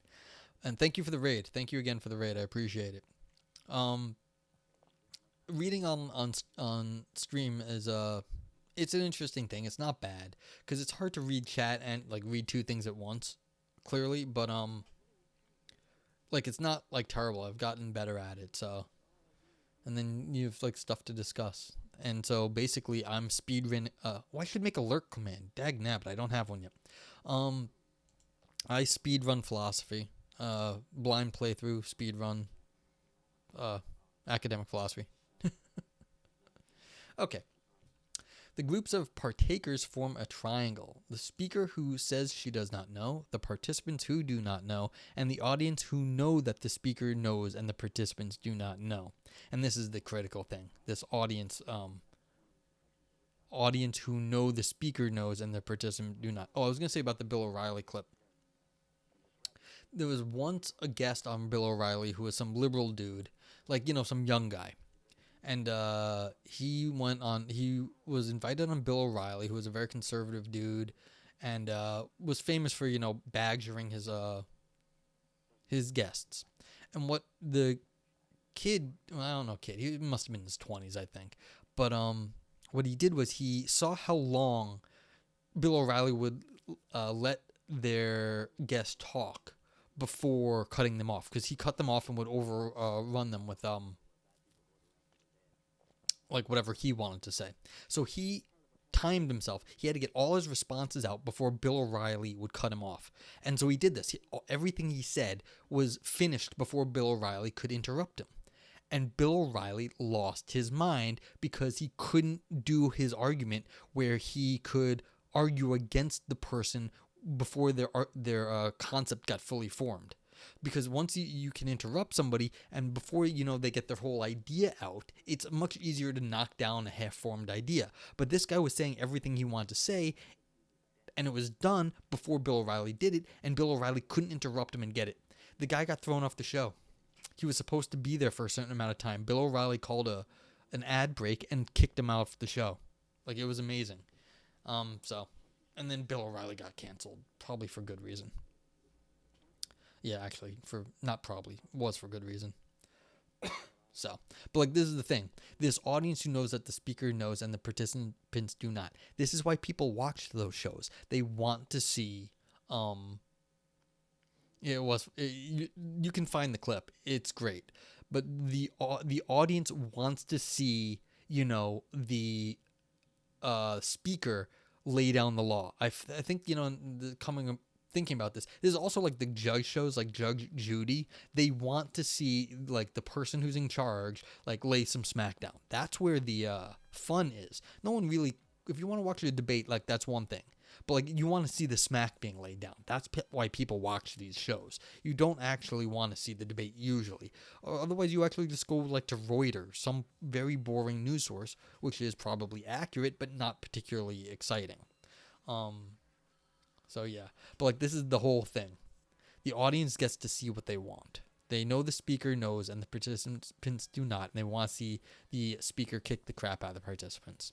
And thank you for the raid. Thank you again for the raid. I appreciate it. Reading on stream is it's an interesting thing. It's not bad because it's hard to read chat and like read two things at once clearly, but like, it's not like terrible. I've gotten better at it. So, and then you have like stuff to discuss, and so basically I'm speedrun. Well, I should make a lurk command. Dag nabbit, I don't have one yet. I speedrun philosophy, blind playthrough, speedrun, academic philosophy. Okay. The groups of partakers form a triangle. The speaker who says she does not know, the participants who do not know, and the audience who know that the speaker knows and the participants do not know. And this is the critical thing. This audience who know the speaker knows and the participant do not. Oh, I was going to say about the Bill O'Reilly clip. There was once a guest on Bill O'Reilly who was some liberal dude, like, you know, some young guy. And he was invited on Bill O'Reilly, who was a very conservative dude, and was famous for, you know, badgering his guests. And what the kid, well, I don't know, he must have been in his 20s, I think. But what he did was he saw how long Bill O'Reilly would let their guests talk before cutting them off, because he cut them off and would overrun them with like whatever he wanted to say. So he timed himself. He had to get all his responses out before Bill O'Reilly would cut him off. And so he did this. Everything he said was finished before Bill O'Reilly could interrupt him. And Bill O'Reilly lost his mind because he couldn't do his argument where he could argue against the person before their concept got fully formed. Because once you can interrupt somebody and before they get their whole idea out, it's much easier to knock down a half-formed idea. But this guy was saying everything he wanted to say, and it was done before Bill O'Reilly did it, and Bill O'Reilly couldn't interrupt him and get it. The guy got thrown off the show. He was supposed to be there for a certain amount of time. Bill O'Reilly called an ad break and kicked him out of the show. Like, it was amazing. And then Bill O'Reilly got canceled, probably for good reason. Yeah, actually, was for good reason. So, but like, this is the thing. This audience who knows that the speaker knows and the participants do not. This is why people watch those shows. They want to see, you can find the clip. It's great. But the audience wants to see, the speaker lay down the law. I think, thinking about this is also like the judge shows, like Judge Judy. They want to see like the person who's in charge like lay some smack down. That's where the fun is. No one really, if you want to watch a debate, like that's one thing, but like you want to see the smack being laid down. That's why people watch these shows. You don't actually want to see the debate usually, or otherwise you actually just go like to Reuters, some very boring news source, which is probably accurate but not particularly exciting. So yeah, but like this is the whole thing. The audience gets to see what they want. They know the speaker knows and the participants do not, and they want to see the speaker kick the crap out of the participants.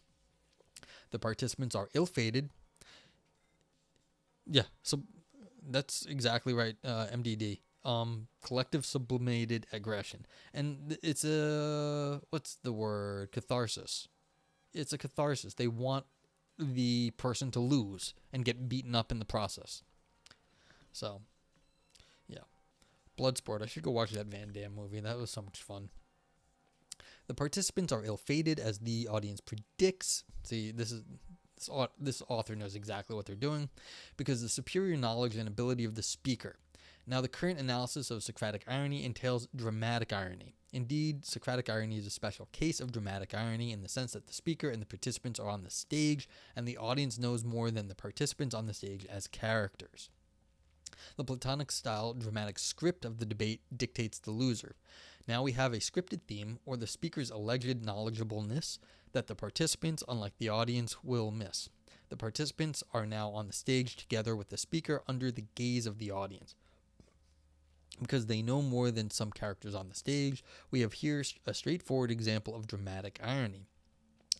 The participants are ill-fated. Yeah, so that's exactly right, MDD. Collective sublimated aggression. And it's what's the word? Catharsis. It's a catharsis. They want the person to lose and get beaten up in the process. So, yeah. Bloodsport. I should go watch that Van Damme movie. That was so much fun. The participants are ill-fated as the audience predicts. See, this author knows exactly what they're doing because the superior knowledge and ability of the speaker. Now, the current analysis of Socratic irony entails dramatic irony. Indeed, Socratic irony is a special case of dramatic irony in the sense that the speaker and the participants are on the stage, and the audience knows more than the participants on the stage as characters. The Platonic style dramatic script of the debate dictates the loser. Now we have a scripted theme, or the speaker's alleged knowledgeableness, that the participants, unlike the audience, will miss. The participants are now on the stage together with the speaker under the gaze of the audience. Because they know more than some characters on the stage, we have here a straightforward example of dramatic irony.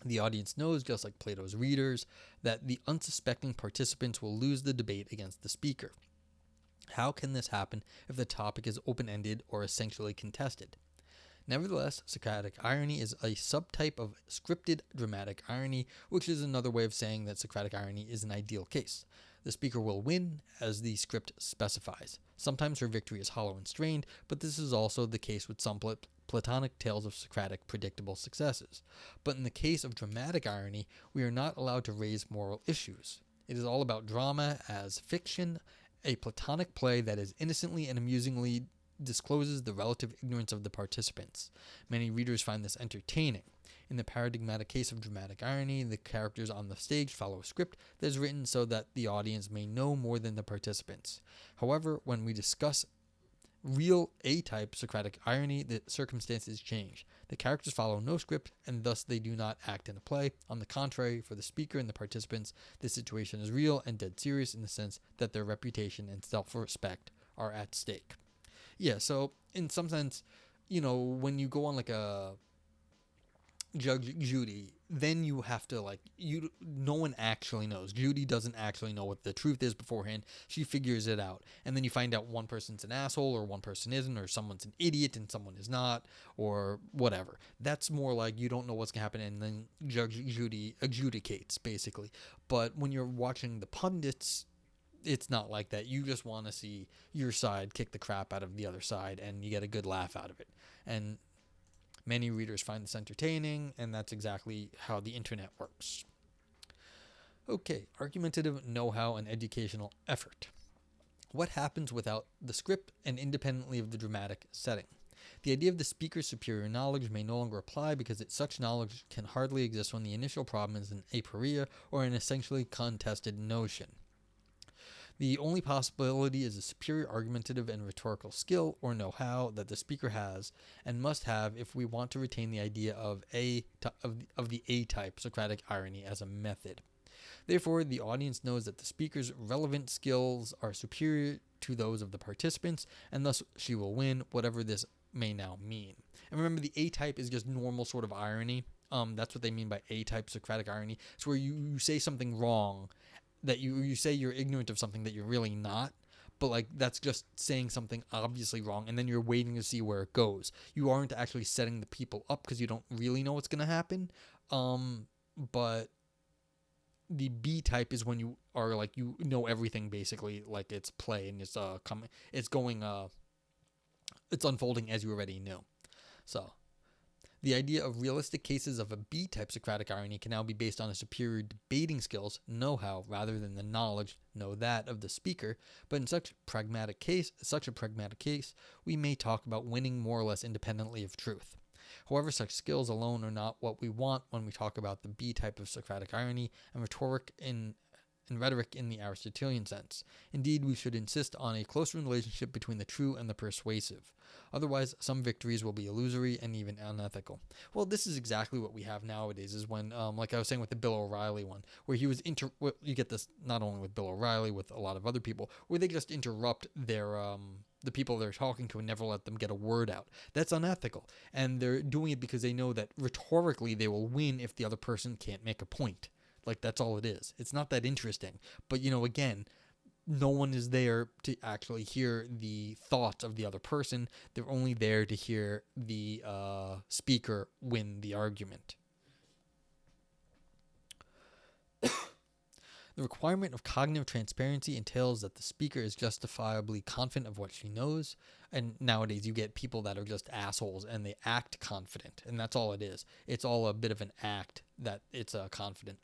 The audience knows, just like Plato's readers, that the unsuspecting participants will lose the debate against the speaker. How can this happen if the topic is open-ended or essentially contested? Nevertheless, Socratic irony is a subtype of scripted dramatic irony, which is another way of saying that Socratic irony is an ideal case. The speaker will win, as the script specifies. Sometimes her victory is hollow and strained, but this is also the case with some Platonic tales of Socratic predictable successes. But in the case of dramatic irony, we are not allowed to raise moral issues. It is all about drama as fiction, a Platonic play that is innocently and amusingly discloses the relative ignorance of the participants. Many readers find this entertaining. In the paradigmatic case of dramatic irony, the characters on the stage follow a script that is written so that the audience may know more than the participants. However, when we discuss real A-type Socratic irony, the circumstances change. The characters follow no script, and thus they do not act in a play. On the contrary, for the speaker and the participants, the situation is real and dead serious in the sense that their reputation and self-respect are at stake. Yeah, so in some sense, when you go on like a Judge Judy, then you have to no one actually knows. Judy doesn't actually know what the truth is beforehand. She figures it out. And then you find out one person's an asshole or one person isn't, or someone's an idiot and someone is not, or whatever. That's more like you don't know what's going to happen, and then Judge Judy adjudicates, basically. But when you're watching the pundits, it's not like that. You just want to see your side kick the crap out of the other side, and you get a good laugh out of it. And many readers find this entertaining, and that's exactly how the internet works. Okay, argumentative know-how and educational effort. What happens without the script and independently of the dramatic setting? The idea of the speaker's superior knowledge may no longer apply because such knowledge can hardly exist when the initial problem is an aporia or an essentially contested notion. The only possibility is a superior argumentative and rhetorical skill or know-how that the speaker has and must have if we want to retain the idea of the A-type Socratic irony as a method. Therefore, the audience knows that the speaker's relevant skills are superior to those of the participants, and thus she will win, whatever this may now mean. And remember, the A-type is just normal sort of irony. That's what they mean by A-type Socratic irony. It's where you say something wrong, that you say you're ignorant of something that you're really not, but like that's just saying something obviously wrong, and then you're waiting to see where it goes. You aren't actually setting the people up because you don't really know what's going to happen. But the B type is when you are like, you know everything basically, like it's play and it's it's unfolding as you already knew. So the idea of realistic cases of a B-type Socratic irony can now be based on a superior debating skills, know-how, rather than the knowledge, know that, of the speaker. But in such a pragmatic case, we may talk about winning more or less independently of truth. However, such skills alone are not what we want when we talk about the B-type of Socratic irony and rhetoric in the Aristotelian sense. Indeed, we should insist on a closer relationship between the true and the persuasive. Otherwise, some victories will be illusory and even unethical. Well, this is exactly what we have nowadays, is when, like I was saying with the Bill O'Reilly one, where he was you get this not only with Bill O'Reilly, with a lot of other people, where they just interrupt their, the people they're talking to and never let them get a word out. That's unethical. And they're doing it because they know that rhetorically they will win if the other person can't make a point. Like, that's all it is. It's not that interesting. But, again, no one is there to actually hear the thoughts of the other person. They're only there to hear the speaker win the argument. The requirement of cognitive transparency entails that the speaker is justifiably confident of what she knows. And nowadays you get people that are just assholes and they act confident. And that's all it is. It's all a bit of an act that it's confident.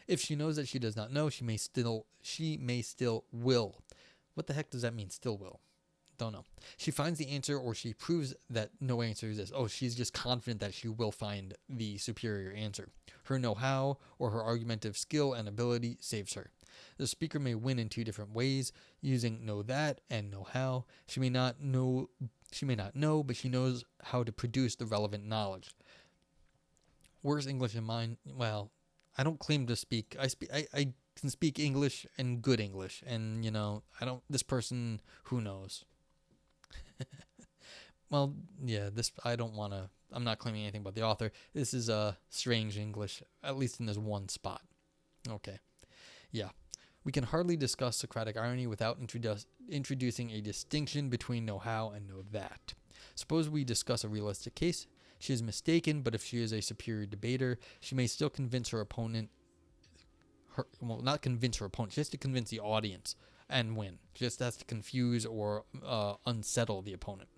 If she knows that she does not know, she may still will. What the heck does that mean, still will? Don't know. She finds the answer, or she proves that no answer exists. Oh, she's just confident that she will find the superior answer. Her know-how or her argumentative skill and ability saves her. The speaker may win in two different ways, using know that and know how. She may not know, but she knows how to produce the relevant knowledge. Worst English in mine, well, I don't claim to speak. I can speak English and good English, and this person, who knows? Well, yeah, I'm not claiming anything about the author. This is strange English, at least in this one spot. Okay. Yeah. We can hardly discuss Socratic irony without introducing a distinction between know-how and know that. Suppose we discuss a realistic case. She is mistaken, but if she is a superior debater, she may still convince her opponent. Not convince her opponent. She has to convince the audience and win. She just has to confuse or unsettle the opponent.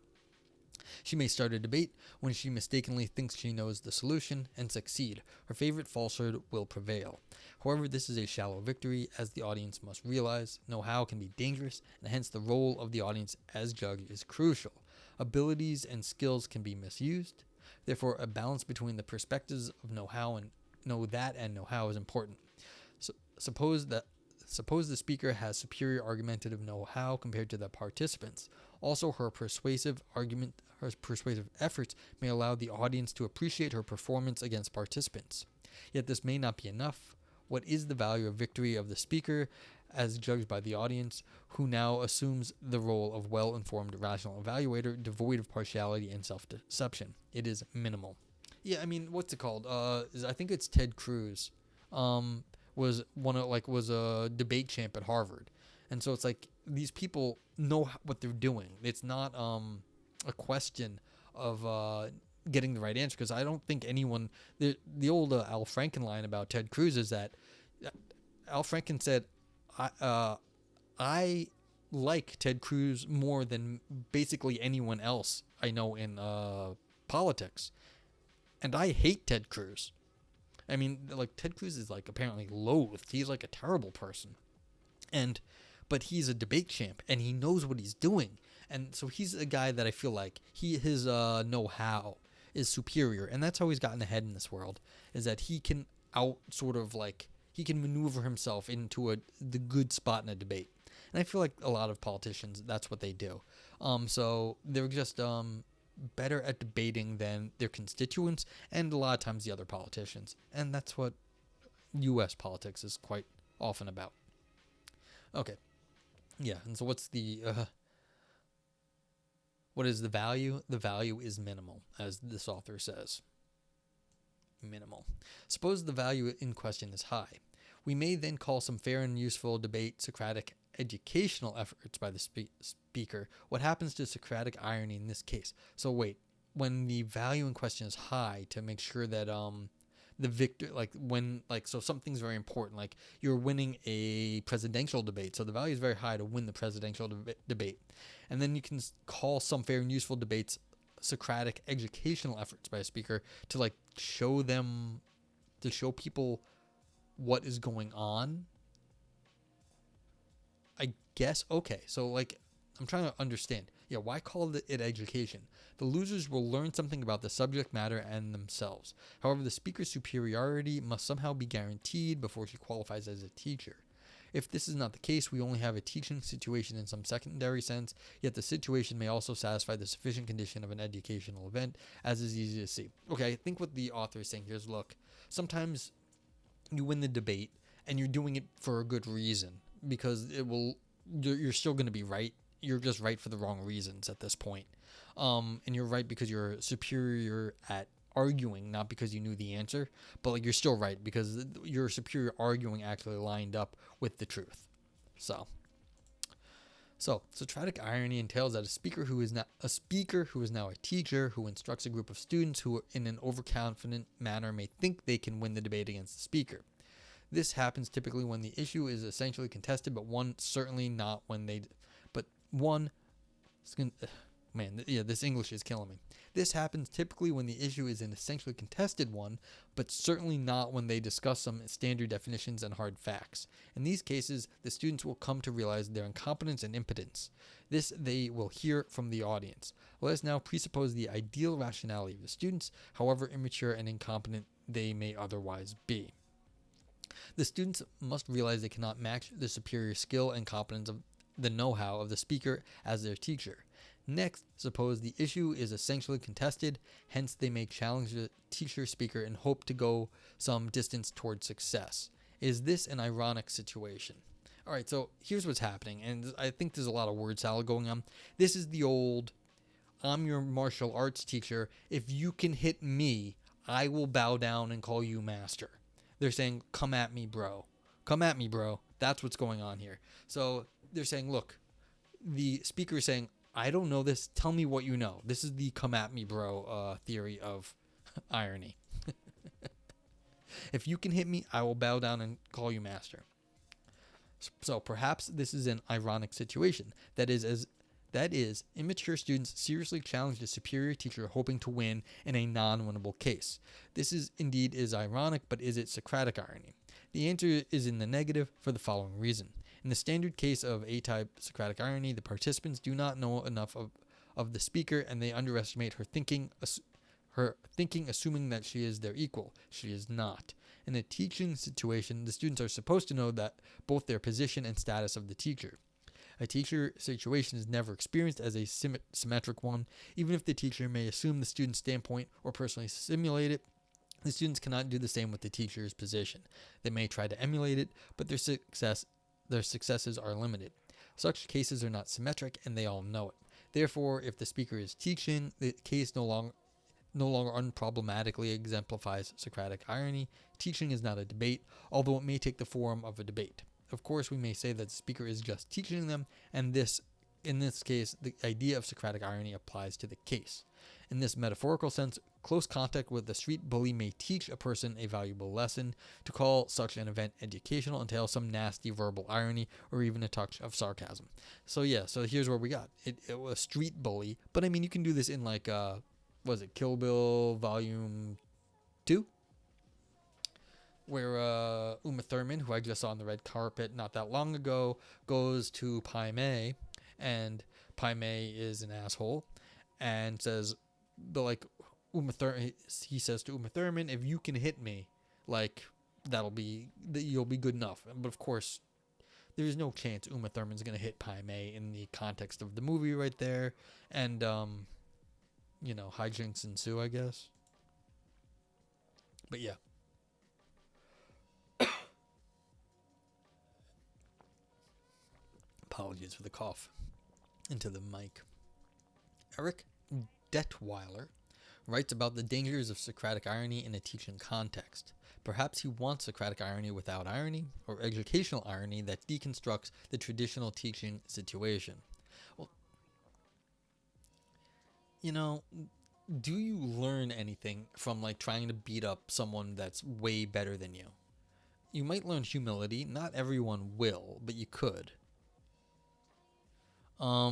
She may start a debate when she mistakenly thinks she knows the solution and succeed. Her favorite falsehood will prevail. However, this is a shallow victory, as the audience must realize. Know-how can be dangerous, and hence the role of the audience as judge is crucial. Abilities and skills can be misused. Therefore, a balance between the perspectives of know-how and know that and know-how is important. So, suppose the speaker has superior argumentative know-how compared to the participants. Also, her persuasive efforts may allow the audience to appreciate her performance against participants. Yet this may not be enough. What is the value of victory of the speaker as judged by the audience, who now assumes the role of well-informed rational evaluator, devoid of partiality and self-deception? It is minimal. Yeah, I mean, what's it called? I think it's Ted Cruz. Was a debate champ at Harvard, and so it's like these people know what they're doing. It's not a question of getting the right answer, because I don't think anyone. The old Al Franken line about Ted Cruz is that Al Franken said, I like Ted Cruz more than basically anyone else I know in politics, and I hate Ted Cruz. I mean, like, Ted Cruz is, like, apparently loathed. He's, like, a terrible person. But he's a debate champ, and he knows what he's doing. And so he's a guy that I feel like his know-how is superior, and that's how he's gotten ahead in this world, is that he can he can maneuver himself into the good spot in a debate. And I feel like a lot of politicians, that's what they do. So they're just better at debating than their constituents and a lot of times the other politicians. And that's what U.S. politics is quite often about. Okay. Yeah, and so what is the value? The value is minimal, as this author says. Minimal. Suppose the value in question is high. We may then call some fair and useful debate Socratic educational efforts by the speaker. What happens to Socratic irony in this case? So wait, when the value in question is high, to make sure that the victor, so something's very important, like you're winning a presidential debate, so the value is very high to win the presidential debate, and then you can call some fair and useful debates Socratic educational efforts by a speaker to show people what is going on, I guess. Okay, so I'm trying to understand. Yeah, why call it education? The losers will learn something about the subject matter and themselves. However, the speaker's superiority must somehow be guaranteed before she qualifies as a teacher. If this is not the case, we only have a teaching situation in some secondary sense, yet the situation may also satisfy the sufficient condition of an educational event, as is easy to see. Okay, I think what the author is saying here is, look, sometimes you win the debate and you're doing it for a good reason, because you're still going to be right. You're just right for the wrong reasons at this point. And you're right because you're superior at arguing, not because you knew the answer, but you're still right because your superior arguing actually lined up with the truth. So Socratic irony entails that a speaker who is now a teacher who instructs a group of students who in an overconfident manner may think they can win the debate against the speaker. This happens typically when the issue is essentially contested, but certainly not when this English is killing me. This happens typically when the issue is an essentially contested one, but certainly not when they discuss some standard definitions and hard facts. In these cases, the students will come to realize their incompetence and impotence. This they will hear from the audience. Let us now presuppose the ideal rationality of the students, however immature and incompetent they may otherwise be. The students must realize they cannot match the superior skill and competence of the know-how of the speaker as their teacher. Next, suppose the issue is essentially contested, hence they may challenge the teacher speaker and hope to go some distance toward success. Is this an ironic situation? Alright, so here's what's happening, and I think there's a lot of word salad going on. This is the old, I'm your martial arts teacher, if you can hit me, I will bow down and call you master. They're saying, come at me, bro. Come at me, bro. That's what's going on here. So they're saying, look, the speaker is saying, I don't know this. Tell me what you know. This is the come at me, bro theory of irony. If you can hit me, I will bow down and call you master. So perhaps this is an ironic situation. That is, immature students seriously challenge a superior teacher hoping to win in a non-winnable case. This is ironic, but is it Socratic irony? The answer is in the negative for the following reason. In the standard case of A-type Socratic irony, the participants do not know enough of the speaker and they underestimate her thinking, assuming that she is their equal. She is not. In a teaching situation, the students are supposed to know that both their position and status of the teacher. A teacher situation is never experienced as a symmetric one. Even if the teacher may assume the student's standpoint or personally simulate it, the students cannot do the same with the teacher's position. They may try to emulate it, but their successes are limited. Such cases are not symmetric, and they all know it. Therefore, if the speaker is teaching, the case no longer unproblematically exemplifies Socratic irony. Teaching is not a debate, although it may take the form of a debate. Of course, we may say that the speaker is just teaching them, and in this case, the idea of Socratic irony applies to the case. In this metaphorical sense, close contact with the street bully may teach a person a valuable lesson. To call such an event educational entails some nasty verbal irony or even a touch of sarcasm. So here's where we got. It was street bully, but I mean, you can do this in Kill Bill Volume 2? Where Uma Thurman, who I just saw on the red carpet not that long ago, goes to Pai Mei, and Pai Mei is an asshole and says, but like he says to Uma Thurman, if you can hit me, like you'll be good enough. But of course, there's no chance Uma Thurman's gonna hit Pai Mei in the context of the movie right there, and hijinks ensue, I guess. But yeah. Apologies for the cough into the mic. Eric Detweiler writes about the dangers of Socratic irony in a teaching context. Perhaps he wants Socratic irony without irony, or educational irony that deconstructs the traditional teaching situation. Well, do you learn anything from like trying to beat up someone that's way better than you? You might learn humility. Not everyone will, but you could. I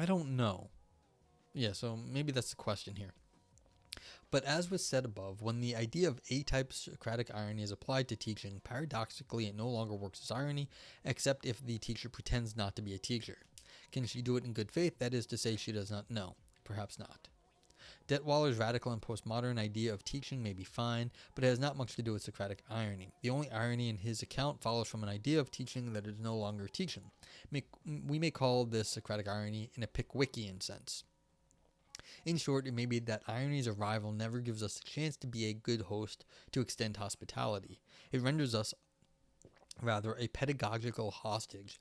don't know. Yeah, so maybe that's the question here. But as was said above, when the idea of A-type Socratic irony is applied to teaching, paradoxically it no longer works as irony, except if the teacher pretends not to be a teacher. Can she do it in good faith? That is to say, she does not know. Perhaps not. Detweiler's radical and postmodern idea of teaching may be fine, but it has not much to do with Socratic irony. The only irony in his account follows from an idea of teaching that is no longer teaching. We may call this Socratic irony in a Pickwickian sense. In short, it may be that irony's arrival never gives us a chance to be a good host to extend hospitality. It renders us, rather, a pedagogical hostage,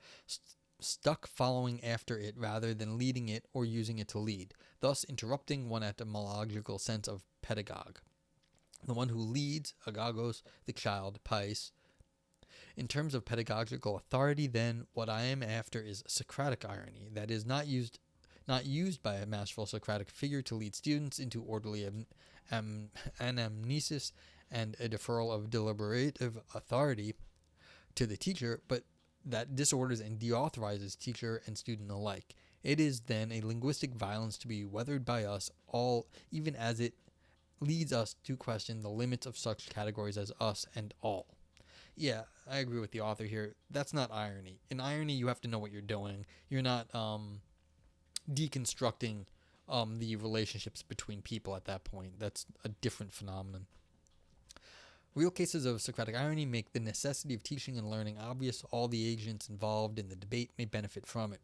stuck following after it rather than leading it or using it to lead, thus interrupting one etymological sense of pedagogue. The one who leads, agagos, the child, pais. In terms of pedagogical authority, then, what I am after is Socratic irony, that is not used by a masterful Socratic figure to lead students into orderly anamnesis and a deferral of deliberative authority to the teacher, but that disorders and deauthorizes teacher and student alike. It is then a linguistic violence to be weathered by us all, even as it leads us to question the limits of such categories as us and all. Yeah, I agree with the author here. That's not irony. In irony, you have to know what you're doing. You're not deconstructing the relationships between people at that point. That's a different phenomenon. Real cases of Socratic irony make the necessity of teaching and learning obvious. All the agents involved in the debate may benefit from it.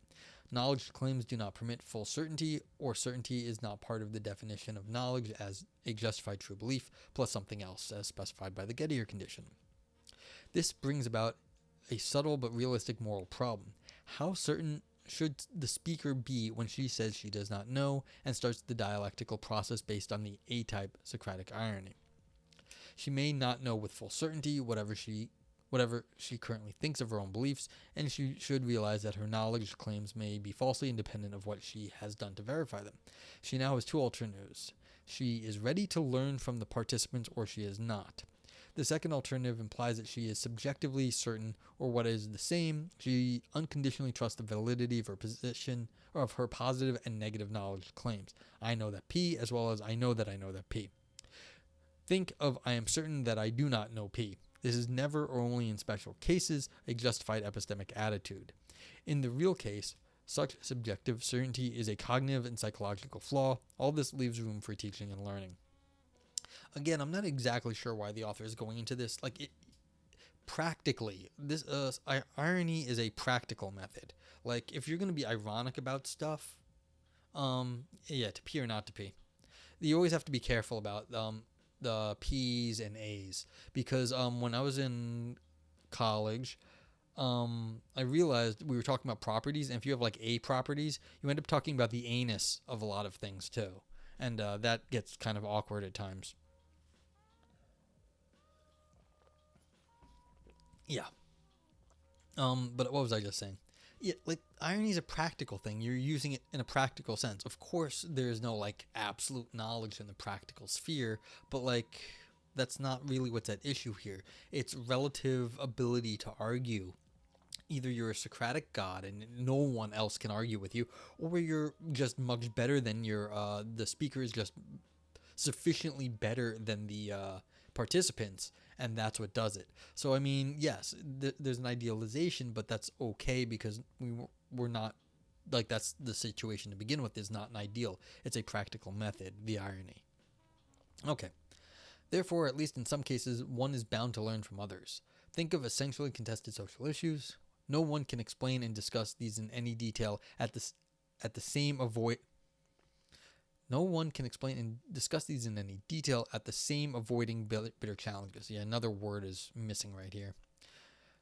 Knowledge claims do not permit full certainty, or certainty is not part of the definition of knowledge as a justified true belief, plus something else, as specified by the Gettier condition. This brings about a subtle but realistic moral problem. How certain should the speaker be when she says she does not know and starts the dialectical process based on the A-type Socratic irony? She may not know with full certainty whatever she currently thinks of her own beliefs, and she should realize that her knowledge claims may be falsely independent of what she has done to verify them. She now has two alternatives. She is ready to learn from the participants, or she is not. The second alternative implies that she is subjectively certain, or what is the same, she unconditionally trusts the validity of her position, or of her positive and negative knowledge claims. I know that P, as well as I know that P. Think of I am certain that I do not know P. This is never, or only in special cases, a justified epistemic attitude. In the real case, such subjective certainty is a cognitive and psychological flaw. All this leaves room for teaching and learning. Again, I'm not exactly sure why the author is going into this. Practically, this irony is a practical method. Like, if you're going to be ironic about stuff, to P or not to P. You always have to be careful about the P's and A's, because when I was in college, I realized we were talking about properties, and if you have like A properties, you end up talking about the anus of a lot of things too, and that gets kind of awkward at times. Yeah. But what was I just saying? Yeah, like, irony is a practical thing. You're using it in a practical sense. Of course, there's no like absolute knowledge in the practical sphere, but like, that's not really what's at issue here. It's relative ability to argue. Either you're a Socratic god and no one else can argue with you, or you're just much better than the speaker is just sufficiently better than the participants, and that's what does it. So I mean, yes, there's an idealization, but that's okay, because we're not like that's the situation to begin with, is not an ideal. It's a practical method, the irony. Okay. Therefore, at least in some cases, one is bound to learn from others. Think of essentially contested social issues. No one can explain and discuss these in any detail at the same avoid. No one can explain and discuss these in any detail at the same avoiding bitter challenges. Yeah, another word is missing right here.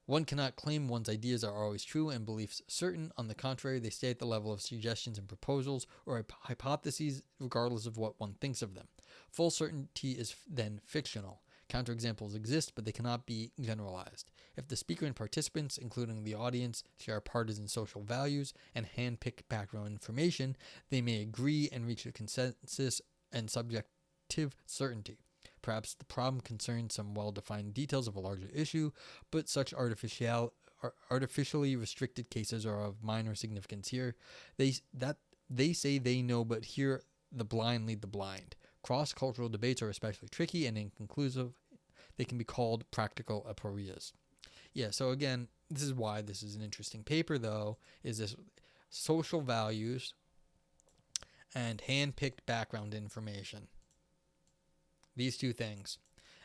One cannot claim one's ideas are always true and beliefs certain. On the contrary, they stay at the level of suggestions and proposals or hypotheses, regardless of what one thinks of them. Full certainty is then fictional. Counterexamples exist, but they cannot be generalized. If the speaker and participants, including the audience, share partisan social values and hand-picked background information, they may agree and reach a consensus and subjective certainty. Perhaps the problem concerns some well-defined details of a larger issue, but such artificially restricted cases are of minor significance here. They say they know, but here the blind lead the blind. Cross-cultural debates are especially tricky and inconclusive. They can be called practical aporias. Yeah, so again, this is why this is an interesting paper, though, is this social values and hand-picked background information. These two things.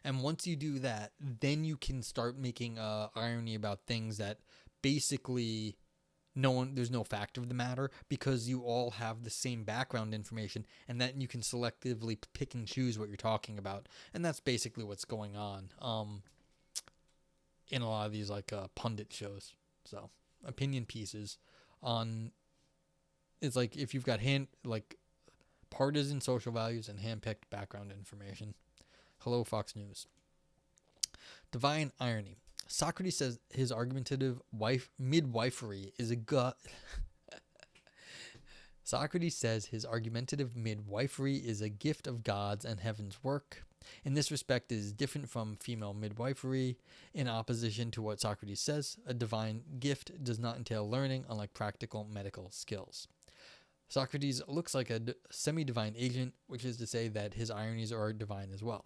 And once you do that, then you can start making irony about things that basically there's no fact of the matter, because you all have the same background information, and then you can selectively pick and choose what you're talking about. And that's basically what's going on in a lot of these pundit shows. So opinion pieces on, it's like if you've got partisan social values and hand-picked background information. Hello, Fox News. Divine irony. Socrates says his argumentative midwifery is a Socrates says his argumentative midwifery is a gift of God's and heaven's work. In this respect, it is different from female midwifery. In opposition to what Socrates says, a divine gift does not entail learning, unlike practical medical skills. Socrates looks like a semi-divine agent, which is to say that his ironies are divine as well.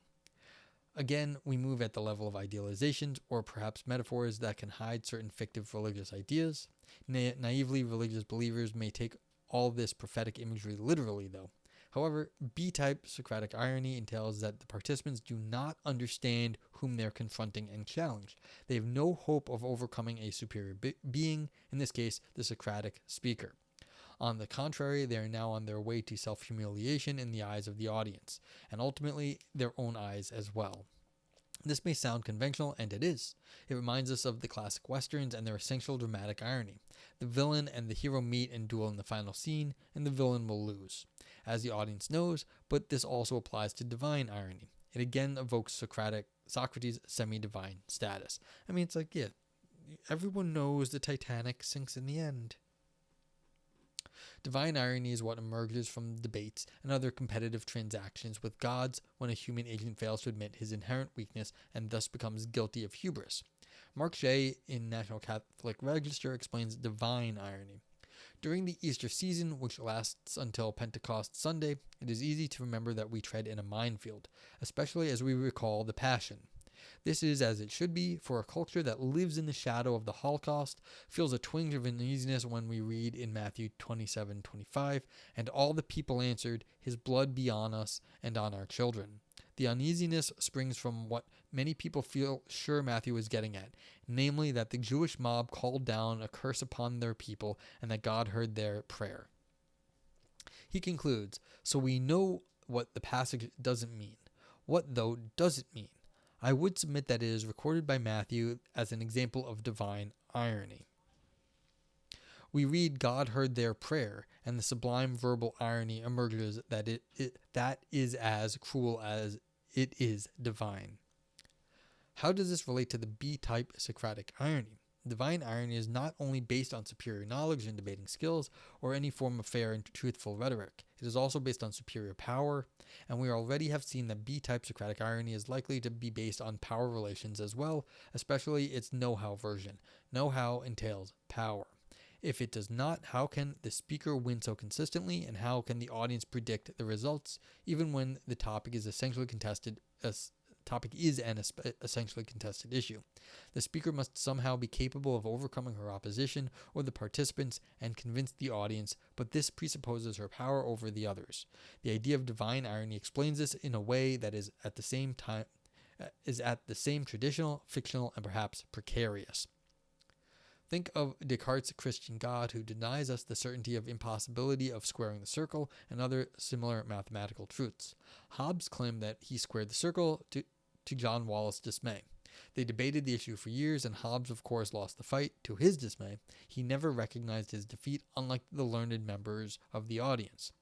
Again, we move at the level of idealizations, or perhaps metaphors that can hide certain fictive religious ideas. Naively, religious believers may take all this prophetic imagery literally, though. However, B-type Socratic irony entails that the participants do not understand whom they're confronting and challenge. They have no hope of overcoming a superior being, in this case, the Socratic speaker. On the contrary, they are now on their way to self-humiliation in the eyes of the audience, and ultimately their own eyes as well. This may sound conventional, and it is. It reminds us of the classic westerns and their essential dramatic irony. The villain and the hero meet and duel in the final scene, and the villain will lose, as the audience knows, but this also applies to divine irony. It again evokes Socrates' semi-divine status. I mean, it's like, yeah, everyone knows the Titanic sinks in the end. Divine irony is what emerges from debates and other competitive transactions with gods when a human agent fails to admit his inherent weakness and thus becomes guilty of hubris. Mark Shea in National Catholic Register explains divine irony. During the Easter season, which lasts until Pentecost Sunday, it is easy to remember that we tread in a minefield, especially as we recall the Passion. This is as it should be for a culture that lives in the shadow of the Holocaust, feels a twinge of uneasiness when we read in Matthew 27:25, and all the people answered, "His blood be on us and on our children." The uneasiness springs from what many people feel sure Matthew is getting at, namely that the Jewish mob called down a curse upon their people and that God heard their prayer. He concludes, so we know what the passage doesn't mean. What, though, does it mean? I would submit that it is recorded by Matthew as an example of divine irony. We read God heard their prayer, and the sublime verbal irony emerges that that is as cruel as it is divine. How does this relate to the B-type Socratic irony? Divine irony is not only based on superior knowledge and debating skills or any form of fair and truthful rhetoric. It is also based on superior power, and we already have seen that B-type Socratic irony is likely to be based on power relations as well, especially its know-how version. Know-how entails power. If it does not, how can the speaker win so consistently, and how can the audience predict the results, even when the topic is essentially contested topic is an essentially contested issue. The speaker must somehow be capable of overcoming her opposition or the participants and convince the audience, but this presupposes her power over the others. The idea of divine irony explains this in a way that is at the same traditional, fictional, and perhaps precarious. Think of Descartes' Christian God, who denies us the certainty of impossibility of squaring the circle and other similar mathematical truths. Hobbes claimed that he squared the circle to John Wallis' dismay. They debated the issue for years, and Hobbes, of course, lost the fight. To his dismay, he never recognized his defeat, unlike the learned members of the audience.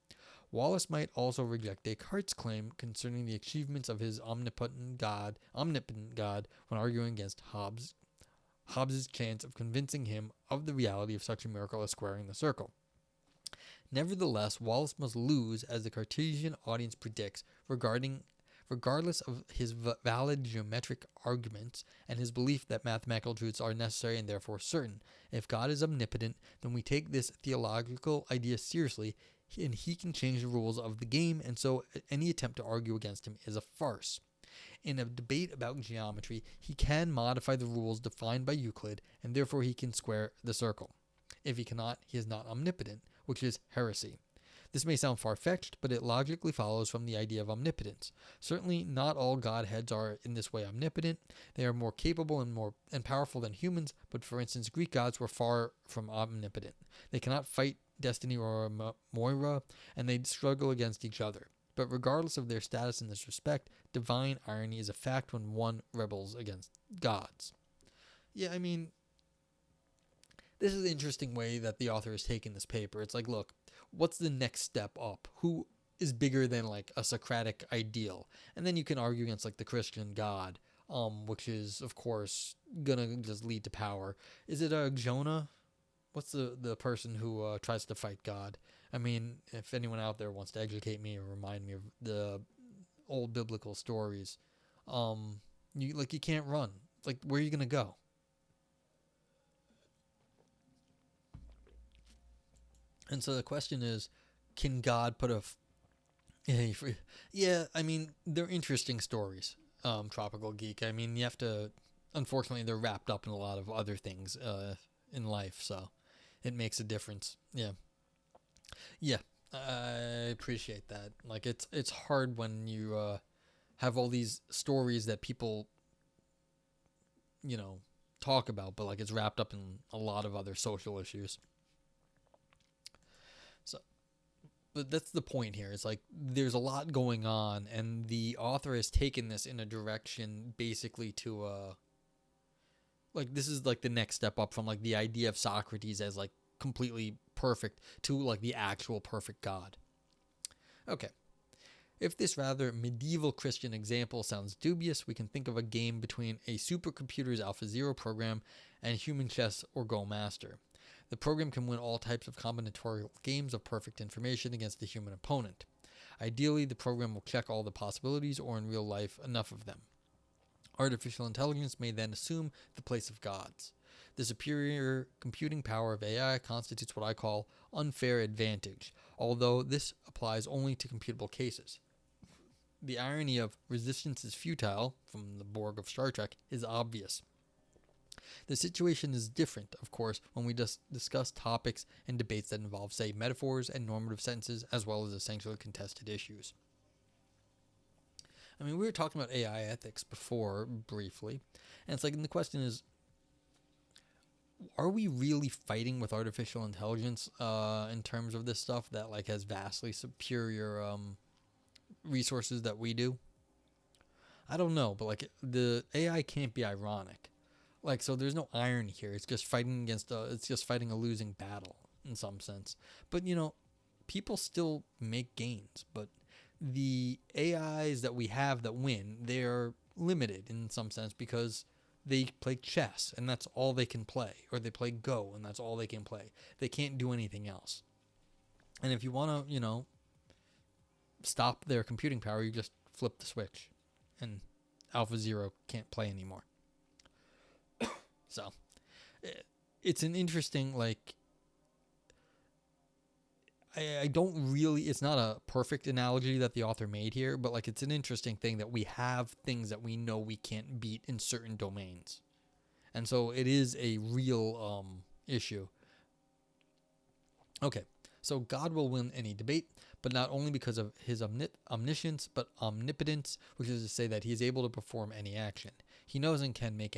Wallis might also reject Descartes' claim concerning the achievements of his omnipotent God when arguing against Hobbes' chance of convincing him of the reality of such a miracle as squaring the circle. Nevertheless, Wallis must lose, as the Cartesian audience predicts, regardless of his valid geometric arguments and his belief that mathematical truths are necessary and therefore certain. If God is omnipotent, then we take this theological idea seriously, and he can change the rules of the game, and so any attempt to argue against him is a farce. In a debate about geometry, he can modify the rules defined by Euclid, and therefore he can square the circle. If he cannot, he is not omnipotent, which is heresy. This may sound far-fetched, but it logically follows from the idea of omnipotence. Certainly not all godheads are in this way omnipotent. They are more capable and powerful than humans, but for instance, Greek gods were far from omnipotent. They cannot fight Destiny or Moira, and they struggle against each other. But regardless of their status in this respect, divine irony is a fact when one rebels against gods. Yeah, I mean, this is an interesting way that the author has taken this paper. It's like, look, what's the next step up? Who is bigger than like a Socratic ideal? And then you can argue against like the Christian God, which is of course gonna just lead to power. Is it Jonah? What's the person who tries to fight God? I mean, if anyone out there wants to educate me or remind me of the old biblical stories, you can't run. It's like, where are you gonna go? And so the question is, can God put yeah, I mean, they're interesting stories, Tropical Geek. I mean, you have to, unfortunately, they're wrapped up in a lot of other things in life, so it makes a difference. Yeah, I appreciate that. Like, it's hard when you have all these stories that people, talk about, but like it's wrapped up in a lot of other social issues. But that's the point here. It's like there's a lot going on, and the author has taken this in a direction basically to like this is like the next step up from like the idea of Socrates as like completely perfect to like the actual perfect God. Okay. If this rather medieval Christian example sounds dubious, we can think of a game between a supercomputer's AlphaZero program and human chess or Go master. The program can win all types of combinatorial games of perfect information against the human opponent. Ideally, the program will check all the possibilities, or in real life, enough of them. Artificial intelligence may then assume the place of gods. The superior computing power of AI constitutes what I call unfair advantage, although this applies only to computable cases. The irony of resistance is futile, from the Borg of Star Trek, is obvious. The situation is different, of course, when we discuss topics and debates that involve, say, metaphors and normative sentences, as well as essentially contested issues. I mean, we were talking about AI ethics before, briefly, and it's like, and the question is, are we really fighting with artificial intelligence in terms of this stuff that like has vastly superior resources that we do? I don't know, but like the AI can't be ironic. Like, so there's no irony here. It's just fighting a losing battle in some sense. But, people still make gains. But the AIs that we have that win, they're limited in some sense because they play chess and that's all they can play. Or they play Go and that's all they can play. They can't do anything else. And if you want to, stop their computing power, you just flip the switch. And AlphaZero can't play anymore. So, it's an interesting, like, I don't really, it's not a perfect analogy that the author made here, but like it's an interesting thing that we have things that we know we can't beat in certain domains. And so it is a real issue. Okay, so God will win any debate, but not only because of his omniscience, but omnipotence, which is to say that he is able to perform any action. He knows and can make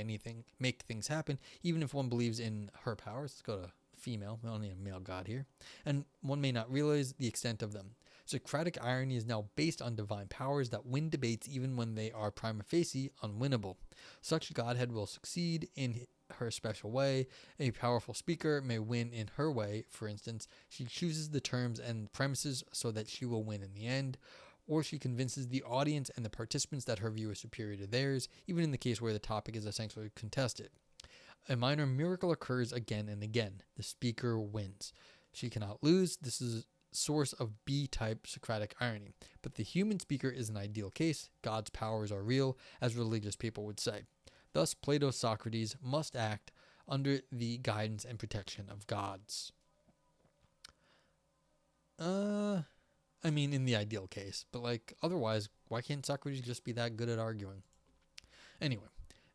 things happen, even if one believes in her powers. Let's go to female. We don't need a male god here. And one may not realize the extent of them. Socratic irony is now based on divine powers that win debates even when they are prima facie unwinnable. Such godhead will succeed in her special way. A powerful speaker may win in her way. For instance, she chooses the terms and premises so that she will win in the end, or she convinces the audience and the participants that her view is superior to theirs, even in the case where the topic is essentially contested. A minor miracle occurs again and again. The speaker wins. She cannot lose. This is source of B-type Socratic irony. But the human speaker is an ideal case. God's powers are real, as religious people would say. Thus, Plato's Socrates must act under the guidance and protection of gods. I mean, in the ideal case. But, like, otherwise, why can't Socrates just be that good at arguing? Anyway,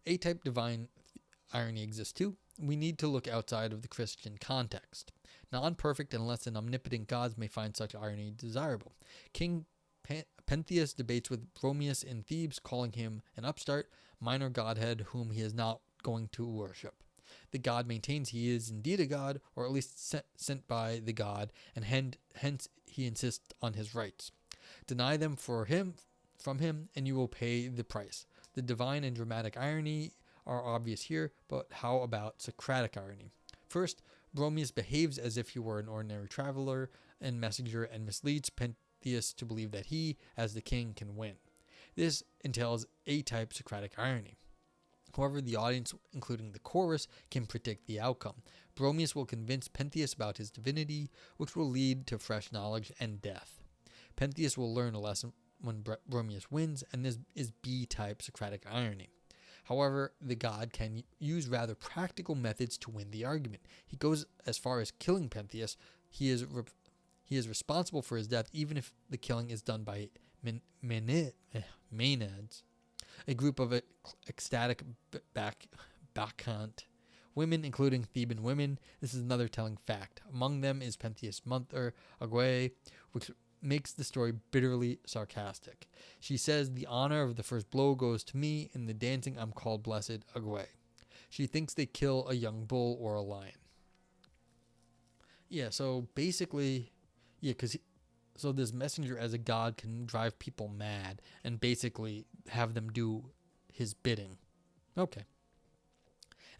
A-type divine irony exists too. We need to look outside of the Christian context. Non-perfect and less than omnipotent gods may find such irony desirable. King Pentheus debates with Bromius in Thebes, calling him an upstart, minor godhead whom he is not going to worship. The god maintains he is indeed a god, or at least sent by the god, and hence he insists on his rights. Deny them from him, and you will pay the price. The divine and dramatic irony are obvious here, but how about Socratic irony? First, Bromius behaves as if he were an ordinary traveler and messenger and misleads Pentheus to believe that he, as the king, can win. This entails A-type Socratic irony. However, the audience, including the chorus, can predict the outcome. Bromius will convince Pentheus about his divinity, which will lead to fresh knowledge and death. Pentheus will learn a lesson when Bromius wins, and this is B-type Socratic irony. However, the god can use rather practical methods to win the argument. He goes as far as killing Pentheus. He is responsible for his death, even if the killing is done by Maenads, a group of ecstatic bacchant women, including Theban women. This is another telling fact. Among them is Pentheus' mother, Ague, which makes the story bitterly sarcastic. She says, "The honor of the first blow goes to me. In the dancing, I'm called blessed Ague." She thinks they kill a young bull or a lion. Yeah, so basically, so this messenger as a god can drive people mad and basically have them do his bidding. Okay.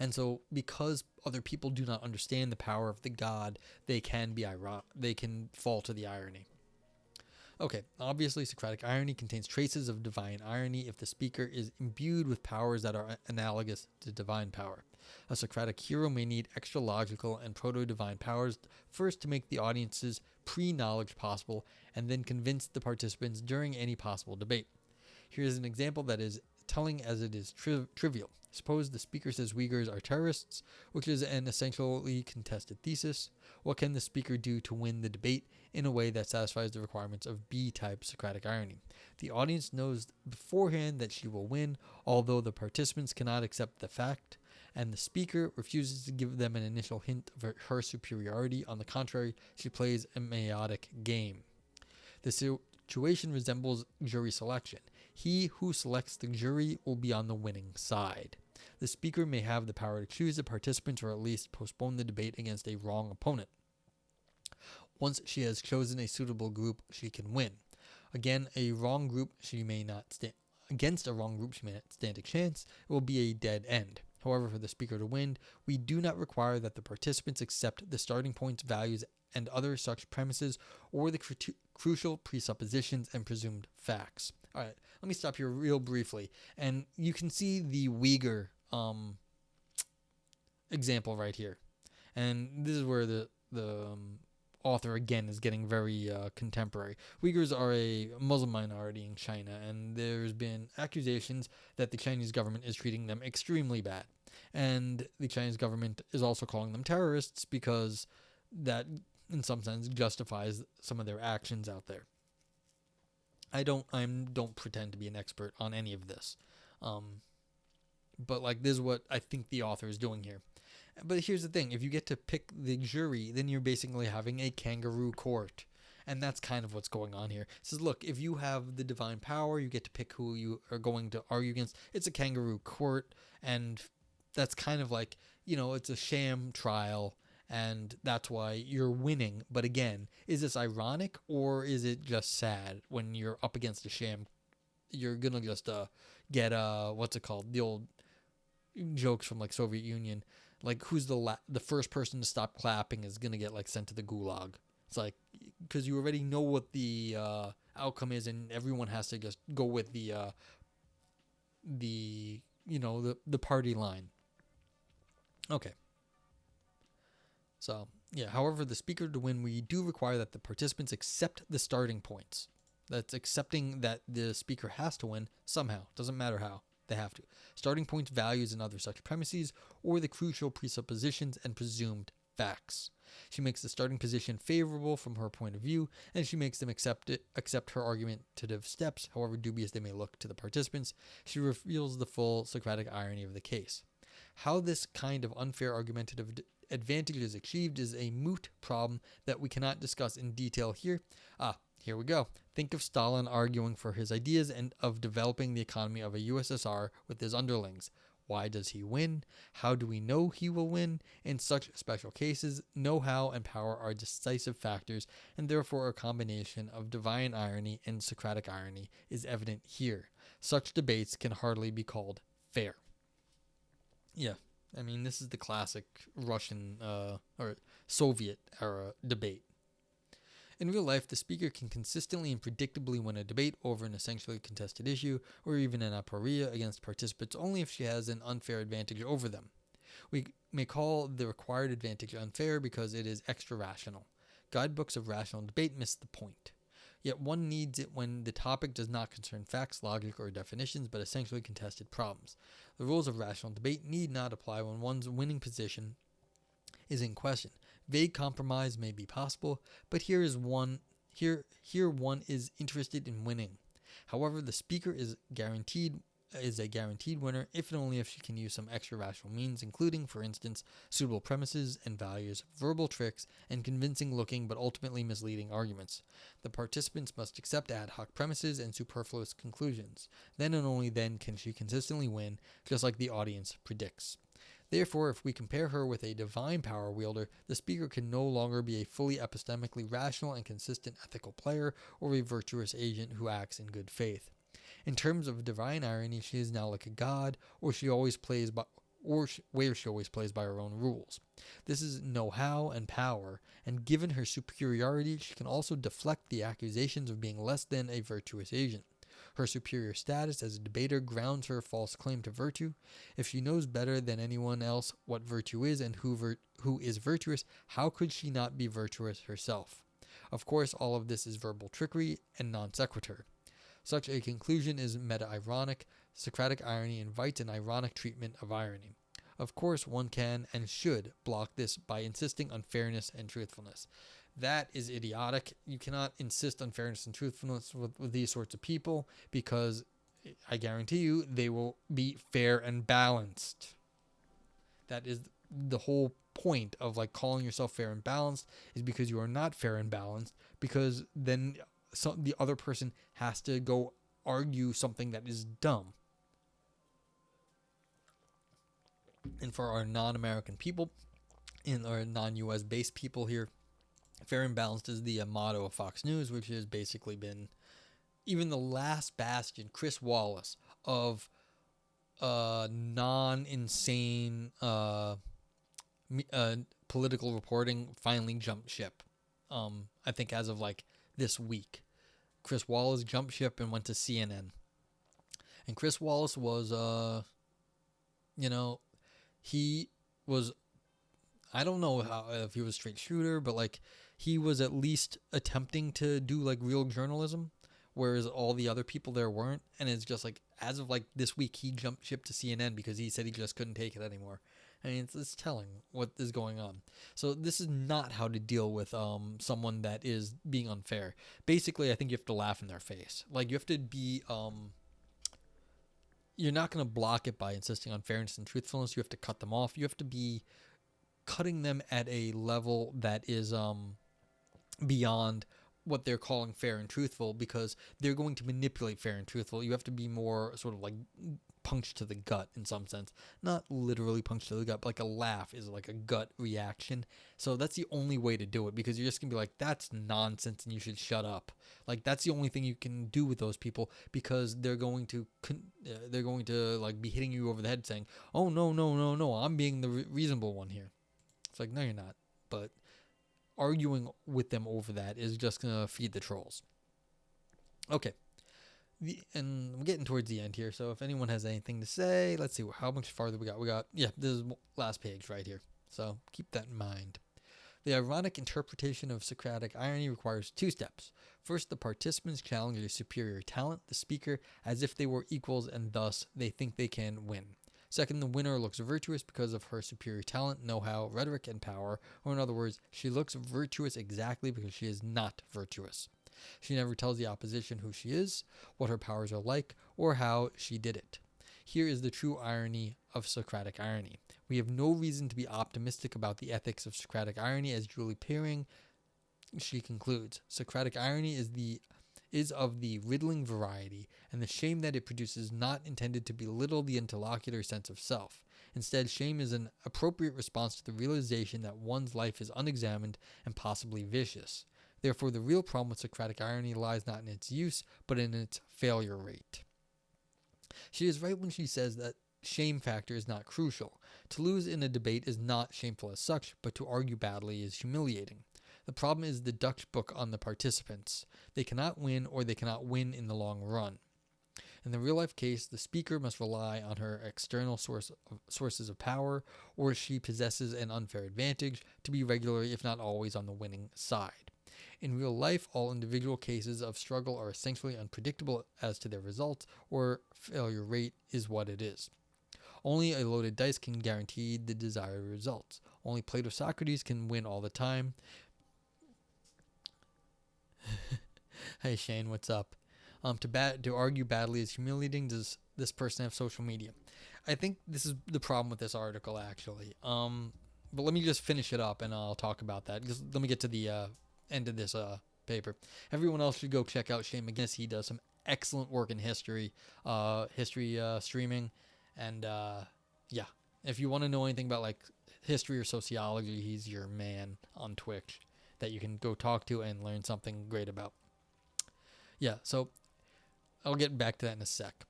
And so because other people do not understand the power of the god, they can fall to the irony. Okay, obviously Socratic irony contains traces of divine irony if the speaker is imbued with powers that are analogous to divine power. A Socratic hero may need extra logical and proto-divine powers first to make the audience's pre-knowledge possible, and then convince the participants during any possible debate. Here's an example that is telling as it is trivial. Suppose the speaker says Uyghurs are terrorists, which is an essentially contested thesis. What can the speaker do to win the debate in a way that satisfies the requirements of B-type Socratic irony? The audience knows beforehand that she will win, although the participants cannot accept the fact, and the speaker refuses to give them an initial hint of her superiority. On the contrary, she plays a meiotic game. The situation resembles jury selection. He who selects the jury will be on the winning side. The speaker may have the power to choose the participants or at least postpone the debate against a wrong opponent. Once she has chosen a suitable group, she can win. Against a wrong group, she may not stand a chance. It will be a dead end. However, for the speaker to win, we do not require that the participants accept the starting points, values, and other such premises, or the crucial presuppositions and presumed facts. All right, let me stop here real briefly. And you can see the Uyghur example right here. And this is where the author, again, is getting very contemporary. Uyghurs are a Muslim minority in China, and there's been accusations that the Chinese government is treating them extremely bad. And the Chinese government is also calling them terrorists because that in some sense, justifies some of their actions out there. I don't pretend to be an expert on any of this, but like this is what I think the author is doing here. But here's the thing: if you get to pick the jury, then you're basically having a kangaroo court. And that's kind of what's going on here. It says, look, if you have the divine power, you get to pick who you are going to argue against. It's a kangaroo court, and that's kind of like, it's a sham trial, and that's why you're winning. But again, is this ironic, or is it just sad when you're up against a sham? You're going to just get, what's it called? The old jokes from, like, Soviet Union. Like, who's the first person to stop clapping is going to get, like, sent to the gulag. It's like, because you already know what the outcome is, and everyone has to just go with the party line. Okay. So, yeah, however, the speaker to win, we do require that the participants accept the starting points. That's accepting that the speaker has to win somehow. Doesn't matter how. They have to. Starting points, values, and other such premises, or the crucial presuppositions and presumed facts. She makes the starting position favorable from her point of view, and she makes them accept her argumentative steps, however dubious they may look to the participants. She reveals the full Socratic irony of the case. How this kind of unfair argumentative advantage is achieved is a moot problem that we cannot discuss in detail here. Here we go. Think of Stalin arguing for his ideas and of developing the economy of a USSR with his underlings. Why does he win? How do we know he will win? In such special cases, know-how and power are decisive factors, and therefore a combination of divine irony and Socratic irony is evident here. Such debates can hardly be called fair. Yeah, I mean, this is the classic Russian or Soviet era debate. In real life, the speaker can consistently and predictably win a debate over an essentially contested issue or even an aporia against participants only if she has an unfair advantage over them. We may call the required advantage unfair because it is extra-rational. Guidebooks of rational debate miss the point. Yet one needs it when the topic does not concern facts, logic, or definitions, but essentially contested problems. The rules of rational debate need not apply when one's winning position is in question. Vague compromise may be possible, but here one is interested in winning. However, the speaker is a guaranteed winner if and only if she can use some extra rational means, including, for instance, suitable premises and values, verbal tricks, and convincing looking but ultimately misleading arguments. The participants must accept ad hoc premises and superfluous conclusions. Then and only then can she consistently win, just like the audience predicts. Therefore, if we compare her with a divine power wielder, the speaker can no longer be a fully epistemically rational and consistent ethical player or a virtuous agent who acts in good faith. In terms of divine irony, she is now like a god, where she always plays by her own rules. This is know-how and power, and given her superiority, she can also deflect the accusations of being less than a virtuous agent. Her superior status as a debater grounds her false claim to virtue. If she knows better than anyone else what virtue is and who is virtuous, how could she not be virtuous herself? Of course, all of this is verbal trickery and non sequitur. Such a conclusion is meta-ironic. Socratic irony invites an ironic treatment of irony. Of course, one can and should block this by insisting on fairness and truthfulness. That is idiotic. You cannot insist on fairness and truthfulness with these sorts of people because I guarantee you they will be fair and balanced. That is the whole point of like calling yourself fair and balanced, is because you are not fair and balanced, because then the other person has to go argue something that is dumb. And for our non-American people, our non-US based people here, fair and balanced is the motto of Fox News, which has basically been even the last bastion, Chris Wallace, of non-insane political reporting finally jumped ship. I think as of like this week, Chris Wallace jumped ship and went to CNN. And Chris Wallace was, he was, I don't know if he was a straight shooter, but like he was at least attempting to do like real journalism, whereas all the other people there weren't. And it's just like, as of like this week, he jumped ship to CNN because he said he just couldn't take it anymore. I mean, it's telling what is going on. So this is not how to deal with someone that is being unfair. Basically, I think you have to laugh in their face. Like, you have to be you're not going to block it by insisting on fairness and truthfulness. You have to cut them off. You have to be cutting them at a level that is beyond what they're calling fair and truthful, because they're going to manipulate fair and truthful. You have to be more sort of like punch to the gut in some sense. Not literally punch to the gut, but like a laugh is like a gut reaction. So that's the only way to do it, because you're just going to be like, that's nonsense and you should shut up. Like, that's the only thing you can do with those people, because they're going to like be hitting you over the head saying, oh, no, I'm being the reasonable one here. It's like, no, you're not. But arguing with them over that is just going to feed the trolls. Okay. And we're getting towards the end here, so if anyone has anything to say, let's see how much farther we got. Yeah, this is last page right here, so keep that in mind. The ironic interpretation of Socratic irony requires 2 steps. First, the participants challenge their superior talent, the speaker, as if they were equals, and thus they think they can win. Second, the winner looks virtuous because of her superior talent, know-how, rhetoric, and power, or in other words, she looks virtuous exactly because she is not virtuous. She never tells the opposition who she is, what her powers are like, or how she did it. Here is the true irony of Socratic irony. We have no reason to be optimistic about the ethics of Socratic irony, as Julie Peering, she concludes. Socratic irony is of the riddling variety, and the shame that it produces not intended to belittle the interlocutor's sense of self. Instead, shame is an appropriate response to the realization that one's life is unexamined and possibly vicious. Therefore, the real problem with Socratic irony lies not in its use, but in its failure rate. She is right when she says that shame factor is not crucial. To lose in a debate is not shameful as such, but to argue badly is humiliating. The problem is the Dutch book on the participants. They cannot win, or they cannot win in the long run. In the real-life case, the speaker must rely on her external sources of power, or she possesses an unfair advantage, to be regularly, if not always, on the winning side. In real life, all individual cases of struggle are essentially unpredictable as to their results, or failure rate is what it is. Only a loaded dice can guarantee the desired results. Only Plato Socrates can win all the time. Hey Shane, what's up? To argue badly is humiliating. Does this person have social media? I think this is the problem with this article, actually. But let me just finish it up and I'll talk about that. Just let me get to the end of this paper. Everyone else should go check out Shane McGinnis. He does some excellent work in history streaming, and yeah, if you want to know anything about like history or sociology, he's your man on Twitch that you can go talk to and learn something great about. Yeah, so I'll get back to that in a sec.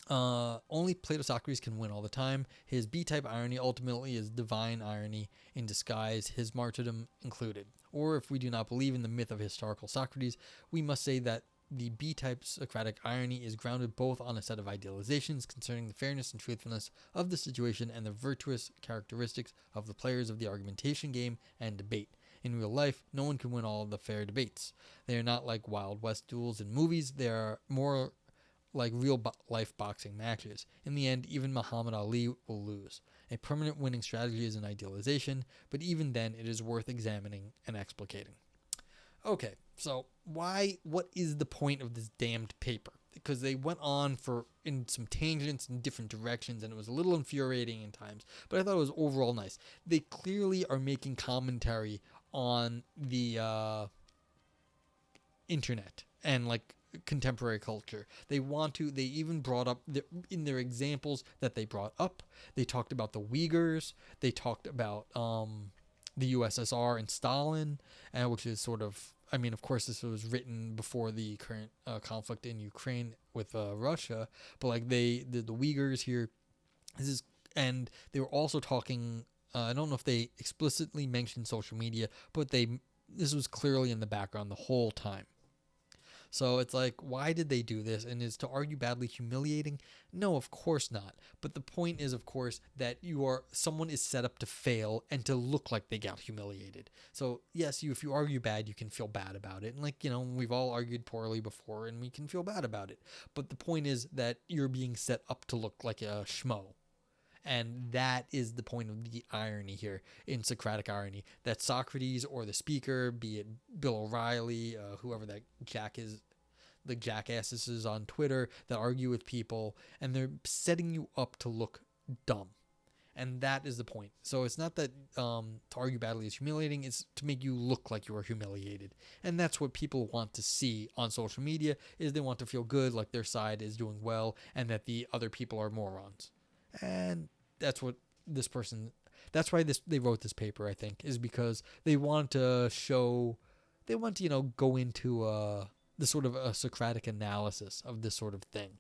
Only Plato Socrates can win all the time. His B-type irony ultimately is divine irony in disguise, his martyrdom included. Or if we do not believe in the myth of historical Socrates, we must say that the B-type Socratic irony is grounded both on a set of idealizations concerning the fairness and truthfulness of the situation and the virtuous characteristics of the players of the argumentation game and debate. In real life, no one can win all of the fair debates. They are not like Wild West duels in movies. They are more like real-life boxing matches. In the end, even Muhammad Ali will lose. A permanent winning strategy is an idealization, but even then, it is worth examining and explicating. Okay, so what is the point of this damned paper? Because they went on in some tangents in different directions, and it was a little infuriating in times, but I thought it was overall nice. They clearly are making commentary on the internet and like contemporary culture. They even brought up in their examples that they brought up, they talked about the Uyghurs, they talked about the USSR and Stalin, which is sort of, I mean, of course, this was written before the current conflict in Ukraine with Russia, but like the Uyghurs here, and they were also talking. I don't know if they explicitly mentioned social media, but this was clearly in the background the whole time. So it's like, why did they do this? And is to argue badly humiliating? No, of course not. But the point is, of course, that someone is set up to fail and to look like they got humiliated. So yes, if you argue bad, you can feel bad about it. And like, we've all argued poorly before and we can feel bad about it. But the point is that you're being set up to look like a schmo. And that is the point of the irony here in Socratic Irony, that Socrates or the speaker, be it Bill O'Reilly, whoever that the jackasses on Twitter that argue with people, and they're setting you up to look dumb. And that is the point. So it's not that to argue badly is humiliating, it's to make you look like you are humiliated. And that's what people want to see on social media, is they want to feel good, like their side is doing well, and that the other people are morons. And that's what this person, that's why they wrote this paper, I think, is because they want to show, they want to, go into the sort of a Socratic analysis of this sort of thing,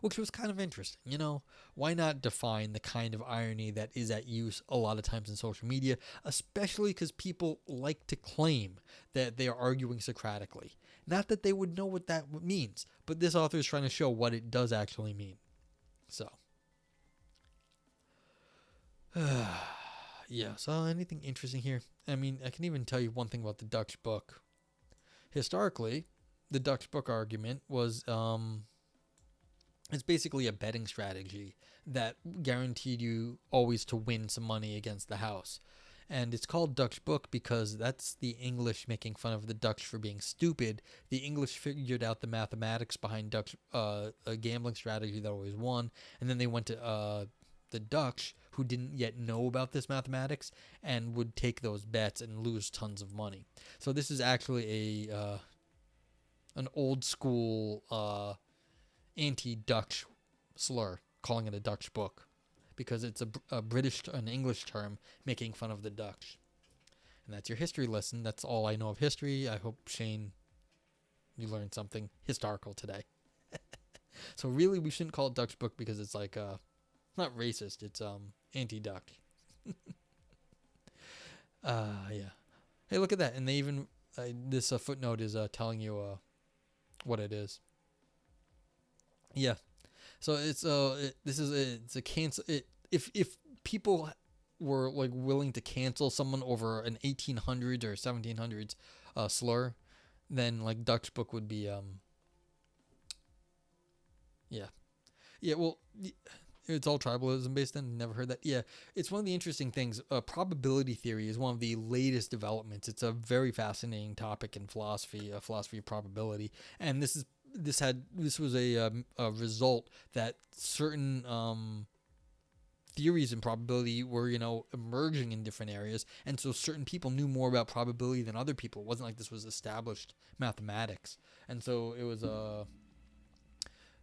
which was kind of interesting. Why not define the kind of irony that is at use a lot of times in social media, especially because people like to claim that they are arguing Socratically. Not that they would know what that means, but this author is trying to show what it does actually mean. So, yeah, so anything interesting here? I mean, I can even tell you one thing about the Dutch book. Historically, the Dutch book argument was, it's basically a betting strategy that guaranteed you always to win some money against the house. And it's called Dutch book because that's the English making fun of the Dutch for being stupid. The English figured out the mathematics behind Dutch, a gambling strategy that always won. And then they went to the Dutch, who didn't yet know about this mathematics, and would take those bets and lose tons of money. So this is actually an old school anti-Dutch slur, calling it a Dutch book, because it's an English term making fun of the Dutch. And that's your history lesson. That's all I know of history. I hope, Shane, you learned something historical today. So really, we shouldn't call it Dutch book because it's like not racist. It's anti-Dutch. Yeah. Hey, look at that. And they even this footnote is telling you what it is. Yeah. So it's it's a cancel. If people were like willing to cancel someone over an 1800s or 1700s slur, then like Dutch book would be yeah. Well, it's all tribalism based. Then never heard that. Yeah, it's one of the interesting things. Probability theory is one of the latest developments. It's a very fascinating topic in philosophy, philosophy of probability, and this was a result that certain theories in probability were emerging in different areas, and so certain people knew more about probability than other people. It wasn't like this was established mathematics, and so it was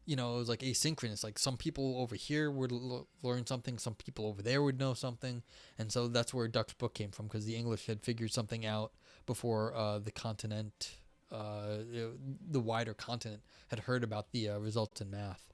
it was like asynchronous. Like some people over here would learn something, some people over there would know something, and so that's where Dutch book came from, because the English had figured something out before the continent, the wider continent, had heard about the results in math.